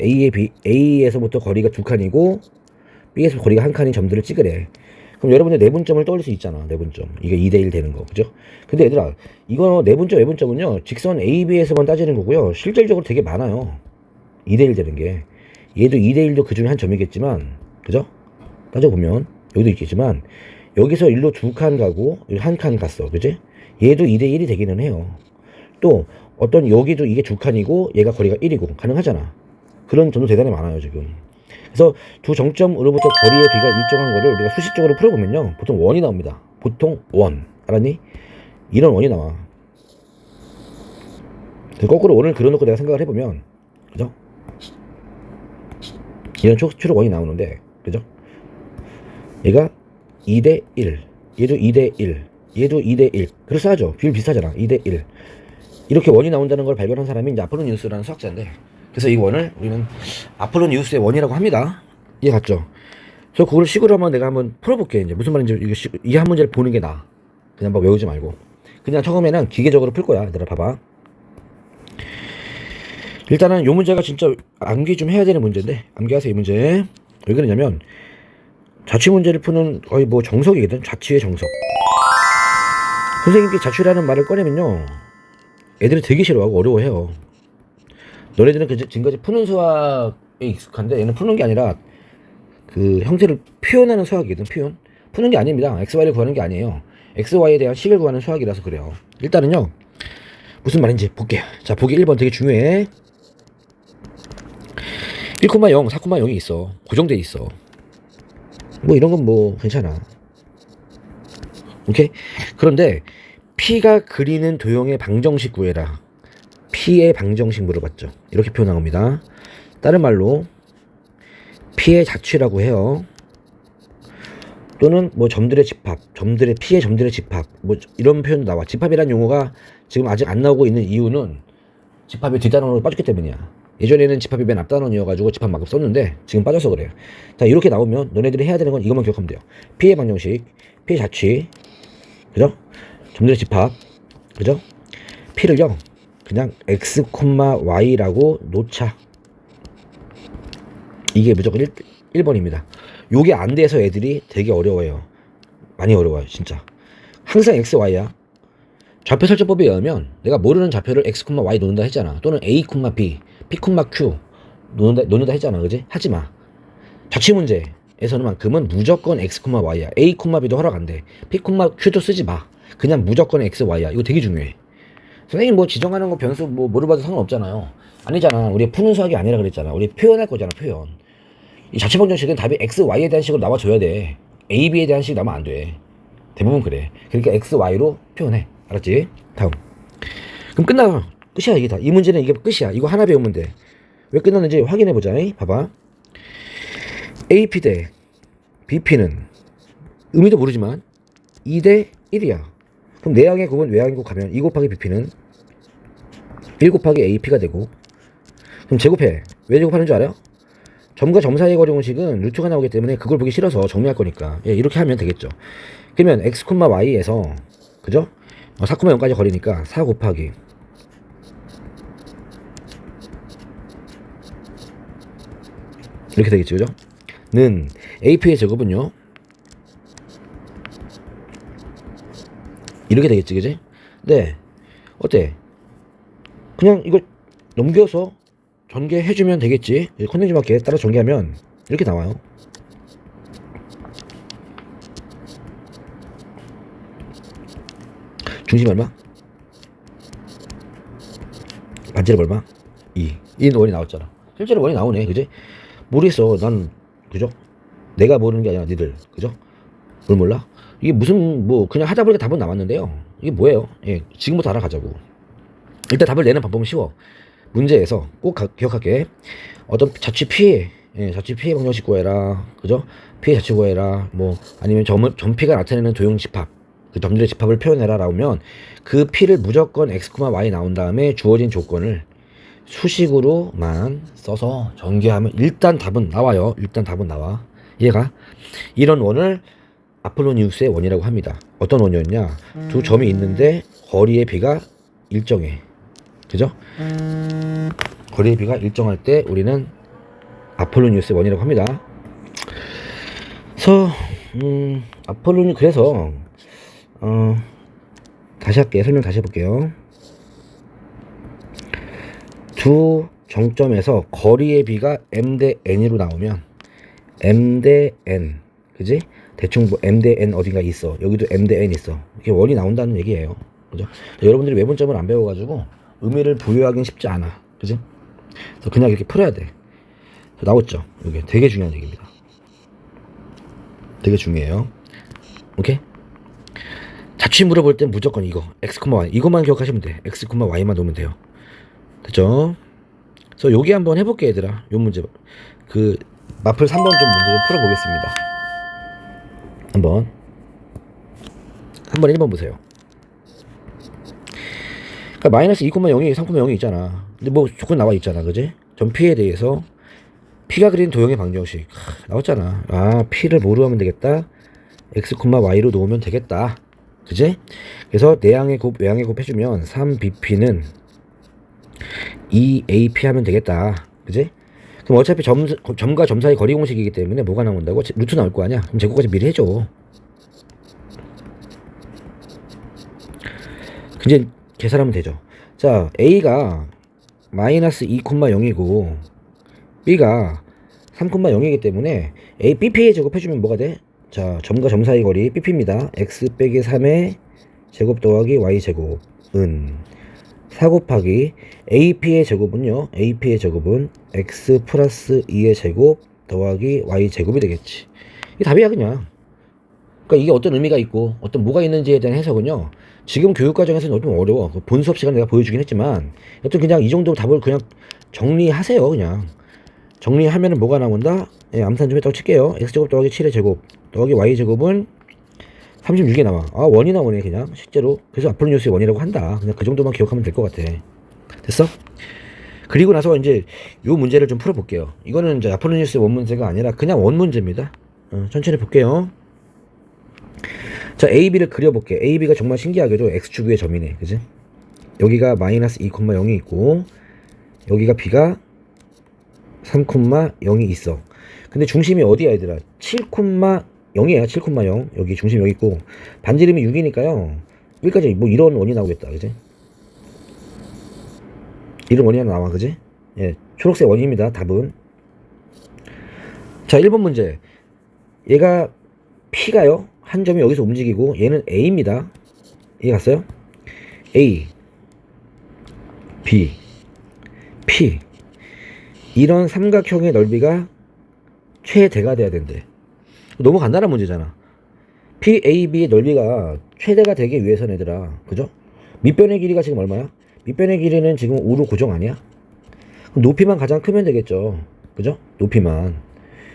A에서부터 거리가 두 칸이고 B에서 거리가 한 칸인 점들을 찍으래. 그럼 여러분들 내분점을 떠올릴 수 있잖아. 내분점. 이게 2대1 되는 거. 그죠? 근데 얘들아, 이거 내분점, 외분점은요, 직선 AB에서만 따지는 거고요. 실질적으로 되게 많아요. 2대1 되는 게. 얘도 2대1도 그 중에 한 점이겠지만, 그죠? 따져보면, 여기도 있겠지만, 여기서 일로 두 칸 가고, 한 칸 갔어. 그지? 얘도 2대1이 되기는 해요. 또, 어떤 여기도 이게 두 칸이고, 얘가 거리가 1이고, 가능하잖아. 그런 점도 대단히 많아요, 지금. 그래서 두 정점으로부터 거리의 비가 일정한 거를 우리가 수식적으로 풀어보면요, 보통 원이 나옵니다. 보통 원. 알았니? 이런 원이 나와. 거꾸로 원을 그려놓고 내가 생각을 해보면, 그죠? 이런 초록 원이 나오는데, 그죠? 얘가 2대1, 얘도 2대1, 얘도 2대1. 그래서 써야죠. 비율 비슷하잖아. 2대1. 이렇게 원이 나온다는 걸 발견한 사람이 이제 아폴로니우스라는 수학자인데, 그래서 이 원을 우리는 아폴로니우스의 원이라고 합니다. 이해 갔죠? 그래서 그걸 식으로 한번 내가 한번 풀어볼게. 이제 무슨 말인지 이 한 문제를 보는 게 나아. 그냥 막 외우지 말고. 그냥 처음에는 기계적으로 풀 거야. 얘들아 봐봐. 일단은 이 문제가 진짜 암기 좀 해야 되는 문제인데, 암기하세요. 이 문제 왜 그러냐면 자취 문제를 푸는 거의 뭐 정석이거든. 자취의 정석. 선생님께 자취라는 말을 꺼내면요, 애들이 되게 싫어하고 어려워해요. 너네들은 지금까지 푸는 수학에 익숙한데, 얘는 푸는 게 아니라 그 형태를 표현하는 수학이거든. 표현. 푸는 게 아닙니다. XY를 구하는 게 아니에요. XY에 대한 식을 구하는 수학이라서 그래요. 일단은요, 무슨 말인지 볼게요. 자, 보기 1번 되게 중요해. 1,0, 4,0이 있어. 고정돼 있어. 뭐 이런 건 뭐 괜찮아. 오케이? 그런데 P가 그리는 도형의 방정식 구해라. P의 방정식 물어봤죠. 이렇게 표현한 겁니다. 다른 말로 P의 자취라고 해요. 또는 뭐 점들의 집합, P의 점들의 집합, 뭐 이런 표현도 나와. 집합이라는 용어가 지금 아직 안 나오고 있는 이유는 집합이 뒷단원으로 빠졌기 때문이야. 예전에는 집합이 맨 앞단원이어가지고 집합 마구 썼는데 지금 빠져서 그래요. 자, 이렇게 나오면 너네들이 해야 되는 건 이것만 기억하면 돼요. P의 방정식, P의 자취, 그죠? 점들의 집합, 그죠? P를요, 그냥 x, y라고 놓자. 이게 무조건 1번입니다. 요게 안 돼서 애들이 되게 어려워요. 많이 어려워요, 진짜. 항상 x, y야. 좌표 설정법에 의하면 내가 모르는 좌표를 x, y 놓는다 했잖아. 또는 a, b, p, q 놓는다 했잖아. 그지? 하지마. 자취 문제에서는만큼은 무조건 x, y야. a, b도 허락 안 돼. p, q도 쓰지 마. 그냥 무조건 x, y야. 이거 되게 중요해. 선생님 뭐 지정하는 거 변수 뭐 물어봐도 상관없잖아요. 아니잖아. 우리 푸는 수학이 아니라 그랬잖아. 우리 표현할 거잖아. 표현. 이 자취 방정식은 답이 x, y에 대한 식으로 나와줘야 돼. a, b에 대한 식 나오면 안 돼. 대부분 그래. 그러니까 x, y로 표현해. 알았지? 다음. 그럼 끝이야. 이게 다. 이 문제는 이게 끝이야. 이거 하나 배우면 돼. 왜 끝났는지 확인해보자. 봐봐. AP 대 BP는 의미도 모르지만 2대 1이야. 그럼 내항의 곱은 외항의 곱 하면 2 곱하기 BP는 1 곱하기 AP가 되고, 그럼 제곱해. 왜 제곱하는 줄 알아요? 점과 점 사이의 거리 공식은 루트가 나오기 때문에 그걸 보기 싫어서 정리할 거니까. 예, 이렇게 하면 되겠죠. 그러면 x, y에서 그죠? 4,0까지 거리니까 4 곱하기 이렇게 되겠죠. 그죠? 는 AP의 제곱은요, 이렇게 되겠지. 그지? 네. 어때? 그냥 이걸 넘겨서 전개해주면 되겠지. 컨텐츠 마켓 따라 전개하면 이렇게 나와요. 중심 얼마? 반지름 얼마? 2. 이 원이 나왔잖아. 실제로 원이 나오네. 그지? 모르겠어. 난, 그죠? 내가 모르는 게 아니라 니들. 그죠? 뭘 몰라? 이게 무슨, 뭐, 그냥 하다 보니까 답은 나왔는데요. 이게 뭐예요? 예, 지금부터 알아가자고. 일단 답을 내는 방법은 쉬워. 문제에서 꼭 기억할게. 어떤 자취 피해, 예, 자취 피해 방정식 구해라. 그죠? 피해 자취 구해라. 뭐, 아니면 점 P가 나타내는 도형 집합. 그 점들의 집합을 표현해라. 라면 그 P를 무조건 x, y 나온 다음에 주어진 조건을 수식으로만 써서 전개하면 일단 답은 나와요. 일단 답은 나와. 얘가 이런 원을 아폴로니우스의 원이라고 합니다. 어떤 원이었냐? 두 점이 있는데 거리의 비가 일정해. 그죠? 거리의 비가 일정할 때 우리는 아폴로니우스의 원이라고 합니다. 그래서 그래서 다시 할게요. 설명 다시 해볼게요. 두 정점에서 거리의 비가 m 대 n으로 나오면 m 대 n, 그지? 대충 뭐 m 대 n 어딘가 있어. 여기도 m 대 n 있어. 이게 원이 나온다는 얘기예요. 그죠? 여러분들이 외분점을 안 배워가지고 의미를 부여하기는 쉽지 않아. 그지? 그래서 그냥 이렇게 풀어야 돼. 나왔죠? 이게 되게 중요한 얘기입니다. 되게 중요해요. 오케이? 자취 물어볼 땐 무조건 이거 x, y 이것만 기억하시면 돼. x, y만 놓으면 돼요. 됐죠? 그래서 여기 한번 해볼게 얘들아. 요 문제 그 마플 3번 좀 문제 좀 풀어보겠습니다. 한번 한번 1번 보세요. 그러니까 마이너스 2,0이 3,0이 있잖아. 근데 뭐 조건 나와 있잖아. 그지? 전 P에 대해서 P가 그린 도형의 방정식 나왔잖아. 아, P를 뭐로 하면 되겠다? X, Y로 놓으면 되겠다. 그지? 그래서 내항의 곱, 외항의 곱 해주면 3BP는 2AP 하면 되겠다. 그지? 그럼 어차피 점과 점 사이 거리 공식이기 때문에 뭐가 나온다고? 루트 나올 거 아니야? 그럼 제곱까지 미리 해줘. 이제 계산하면 되죠. 자, A가 마이너스 2,0이고 B가 3,0이기 때문에 A, BP의 제곱 해주면 뭐가 돼? 자, 점과 점 사이 거리 BP입니다. X 빼기 3의 제곱 더하기 Y 제곱은 4 곱하기 AP의 제곱은요. AP의 제곱은 X 플러스 2의 제곱 더하기 Y 제곱이 되겠지. 이게 답이야 그냥. 그러니까 이게 어떤 의미가 있고 어떤 뭐가 있는지에 대한 해석은요. 지금 교육과정에서는 좀 어려워. 본 수업 시간에 내가 보여주긴 했지만 여튼 그냥 이 정도 답을 그냥 정리하세요. 그냥 정리하면은 뭐가 나온다? 예, 암산 좀 했다고 칠게요. X제곱 더하기 7의 제곱 더하기 Y제곱은 36이 나와. 아, 원이 나오네 그냥 실제로. 그래서 아폴로니우스의 원이라고 한다. 그냥 그 정도만 기억하면 될 것 같아. 됐어? 그리고 나서 이제 요 문제를 좀 풀어볼게요. 이거는 이제 아폴로니우스의 원 문제가 아니라 그냥 원 문제입니다. 천천히 볼게요. 자, AB를 그려볼게. AB가 정말 신기하게도 X축의 점이네. 그지? 여기가 마이너스 2,0이 있고 여기가 B가 3,0이 있어. 근데 중심이 어디야 얘들아? 7,0이야. 7,0. 여기 중심이 여기 있고 반지름이 6이니까요. 여기까지 뭐 이런 원이 나오겠다. 그지? 이런 원이 하나 나와. 그지? 예, 초록색 원입니다. 답은. 자, 1번 문제. 얘가 P가요. 한 점이 여기서 움직이고 얘는 A입니다. 이해 갔어요? A, B, P. 이런 삼각형의 넓이가 최대가 돼야 된대. 너무 간단한 문제잖아. PAB의 넓이가 최대가 되기 위해서는 얘들아, 그죠? 밑변의 길이가 지금 얼마야? 밑변의 길이는 지금 5로 고정 아니야? 그럼 높이만 가장 크면 되겠죠. 그죠? 높이만.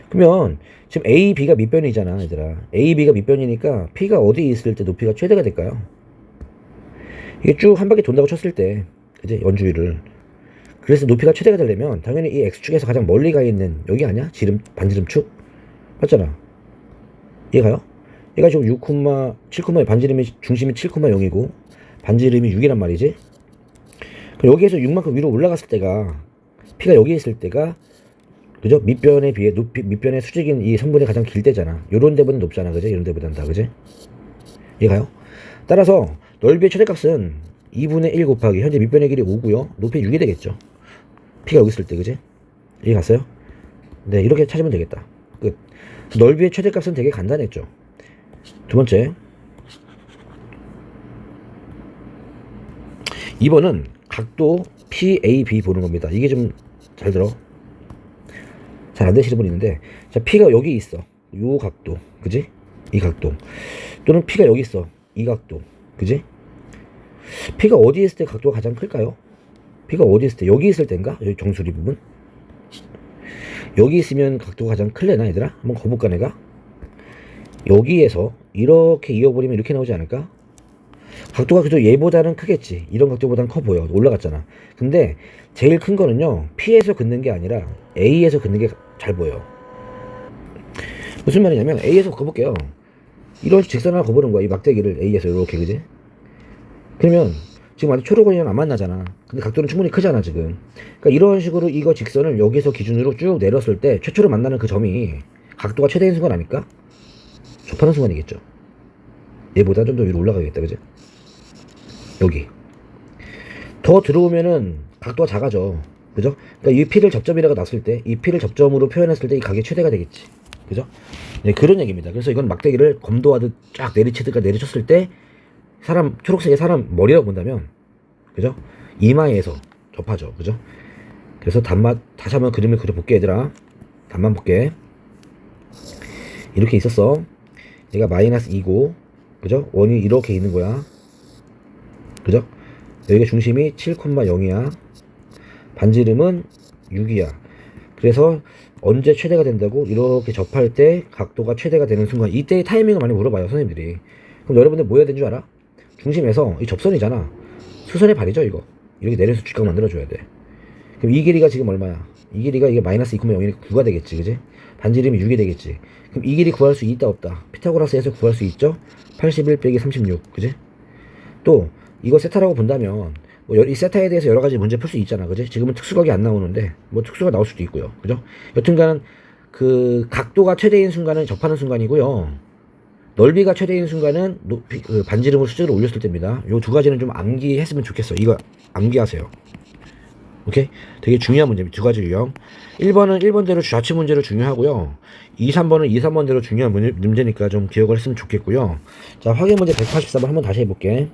그러면 지금 A, B가 밑변이잖아 얘들아. A, B가 밑변이니까 P가 어디 있을 때 높이가 최대가 될까요? 이게 쭉 한 바퀴 돈다고 쳤을 때, 그지? 원주위를. 그래서 높이가 최대가 되려면 당연히 이 X축에서 가장 멀리 가 있는 여기 아니야? 반지름축? 맞잖아. 얘가요? 얘가 지금 7,0 반지름이 중심이 7,0이고 반지름이 6이란 말이지. 그럼 여기에서 6만큼 위로 올라갔을 때가 P가 여기에 있을 때가 그죠? 밑변에 비해 밑변의 수직인 이 선분이 가장 길 때잖아. 요런 데보다 높잖아. 그죠? 이런 데보단 다. 그지? 얘가요? 따라서 넓이의 최대값은 2분의 1 곱하기 현재 밑변의 길이 5고요. 높이 6이 되겠죠. P가 여기 있을 때. 그지? 이해 갔어요? 네, 이렇게 찾으면 되겠다. 끝. 넓이의 최대값은 되게 간단했죠. 두 번째. 2번은 각도 PAB 보는 겁니다. 이게 좀 잘 들어. 잘 안 되시는 분이 있는데, 자, P가 여기 있어. 요 각도. 그지? 이 각도. 또는 P가 여기 있어. 이 각도. 그지? P가 어디 있을 때 각도가 가장 클까요? P가 어디 있을 때? 여기 있을 때인가? 여기 정수리 부분? 여기 있으면 각도가 가장 클래나 얘들아? 한번 거볼까 내가? 여기에서 이렇게 이어버리면 이렇게 나오지 않을까? 각도가 그래도 얘보다는 크겠지. 이런 각도보다는 커 보여. 올라갔잖아. 근데 제일 큰 거는요, P에서 긋는 게 아니라 A에서 긋는 게 잘 보여. 무슨 말이냐면 A에서 긋어볼게요. 이런 직선 하나 긋어보는 거야. 이 막대기를 A에서 이렇게. 그지? 그러면 지금 아직 초록원이랑 안 만나잖아. 근데 각도는 충분히 크잖아 지금. 그러니까 이런 식으로 이거 직선을 여기서 기준으로 쭉 내렸을 때 최초로 만나는 그 점이 각도가 최대인 순간 아닐까? 접하는 순간이겠죠. 얘보다 좀 더 위로 올라가겠다. 그지? 여기 더 들어오면은 각도가 작아져. 그죠? 그러니까 이 P를 접점이라고 놨을 때, 이 P를 접점으로 표현했을 때 이 각이 최대가 되겠지. 그죠? 네, 그런 얘기입니다. 그래서 이건 막대기를 검도하듯 쫙 내리쳤을 때 사람, 초록색의 사람 머리라고 본다면, 그죠? 이마에서 접하죠. 그죠? 그래서 다시 한번 그림을 그려볼게 얘들아. 답만 볼게. 이렇게 있었어. 얘가 마이너스 2고, 그죠? 원이 이렇게 있는 거야. 그죠? 여기가 중심이 7,0이야. 반지름은 6이야. 그래서 언제 최대가 된다고? 이렇게 접할 때 각도가 최대가 되는 순간. 이때의 타이밍을 많이 물어봐요 선생님들이. 그럼 여러분들 뭐 해야 되는 줄 알아? 중심에서 이 접선이잖아. 수선의 발이죠 이거. 이렇게 내려서 직각 만들어줘야 돼. 그럼 이 길이가 지금 얼마야? 이 길이가 이게 마이너스 2,0이니까 9가 되겠지, 그지? 반지름이 6이 되겠지. 그럼 이 길이 구할 수 있다 없다? 피타고라스에서 구할 수 있죠? 81 빼기 36, 그지? 또 이거 세타라고 본다면 뭐 이 세타에 대해서 여러 가지 문제 풀 수 있잖아, 그지? 지금은 특수각이 안 나오는데 뭐 특수가 나올 수도 있고요, 그죠? 여튼간은 그 각도가 최대인 순간은 접하는 순간이고요. 넓이가 최대인 순간은 그 반지름을 수직으로 올렸을 때입니다. 요 두 가지는 좀 암기했으면 좋겠어. 이거 암기하세요. 오케이? 되게 중요한 문제입니다. 두 가지 유형. 1번은 1번대로 좌측 문제로 중요하고요. 2, 3번은 2, 3번대로 중요한 문제니까 좀 기억을 했으면 좋겠고요. 자, 확인 문제 184번 한번 다시 해볼게.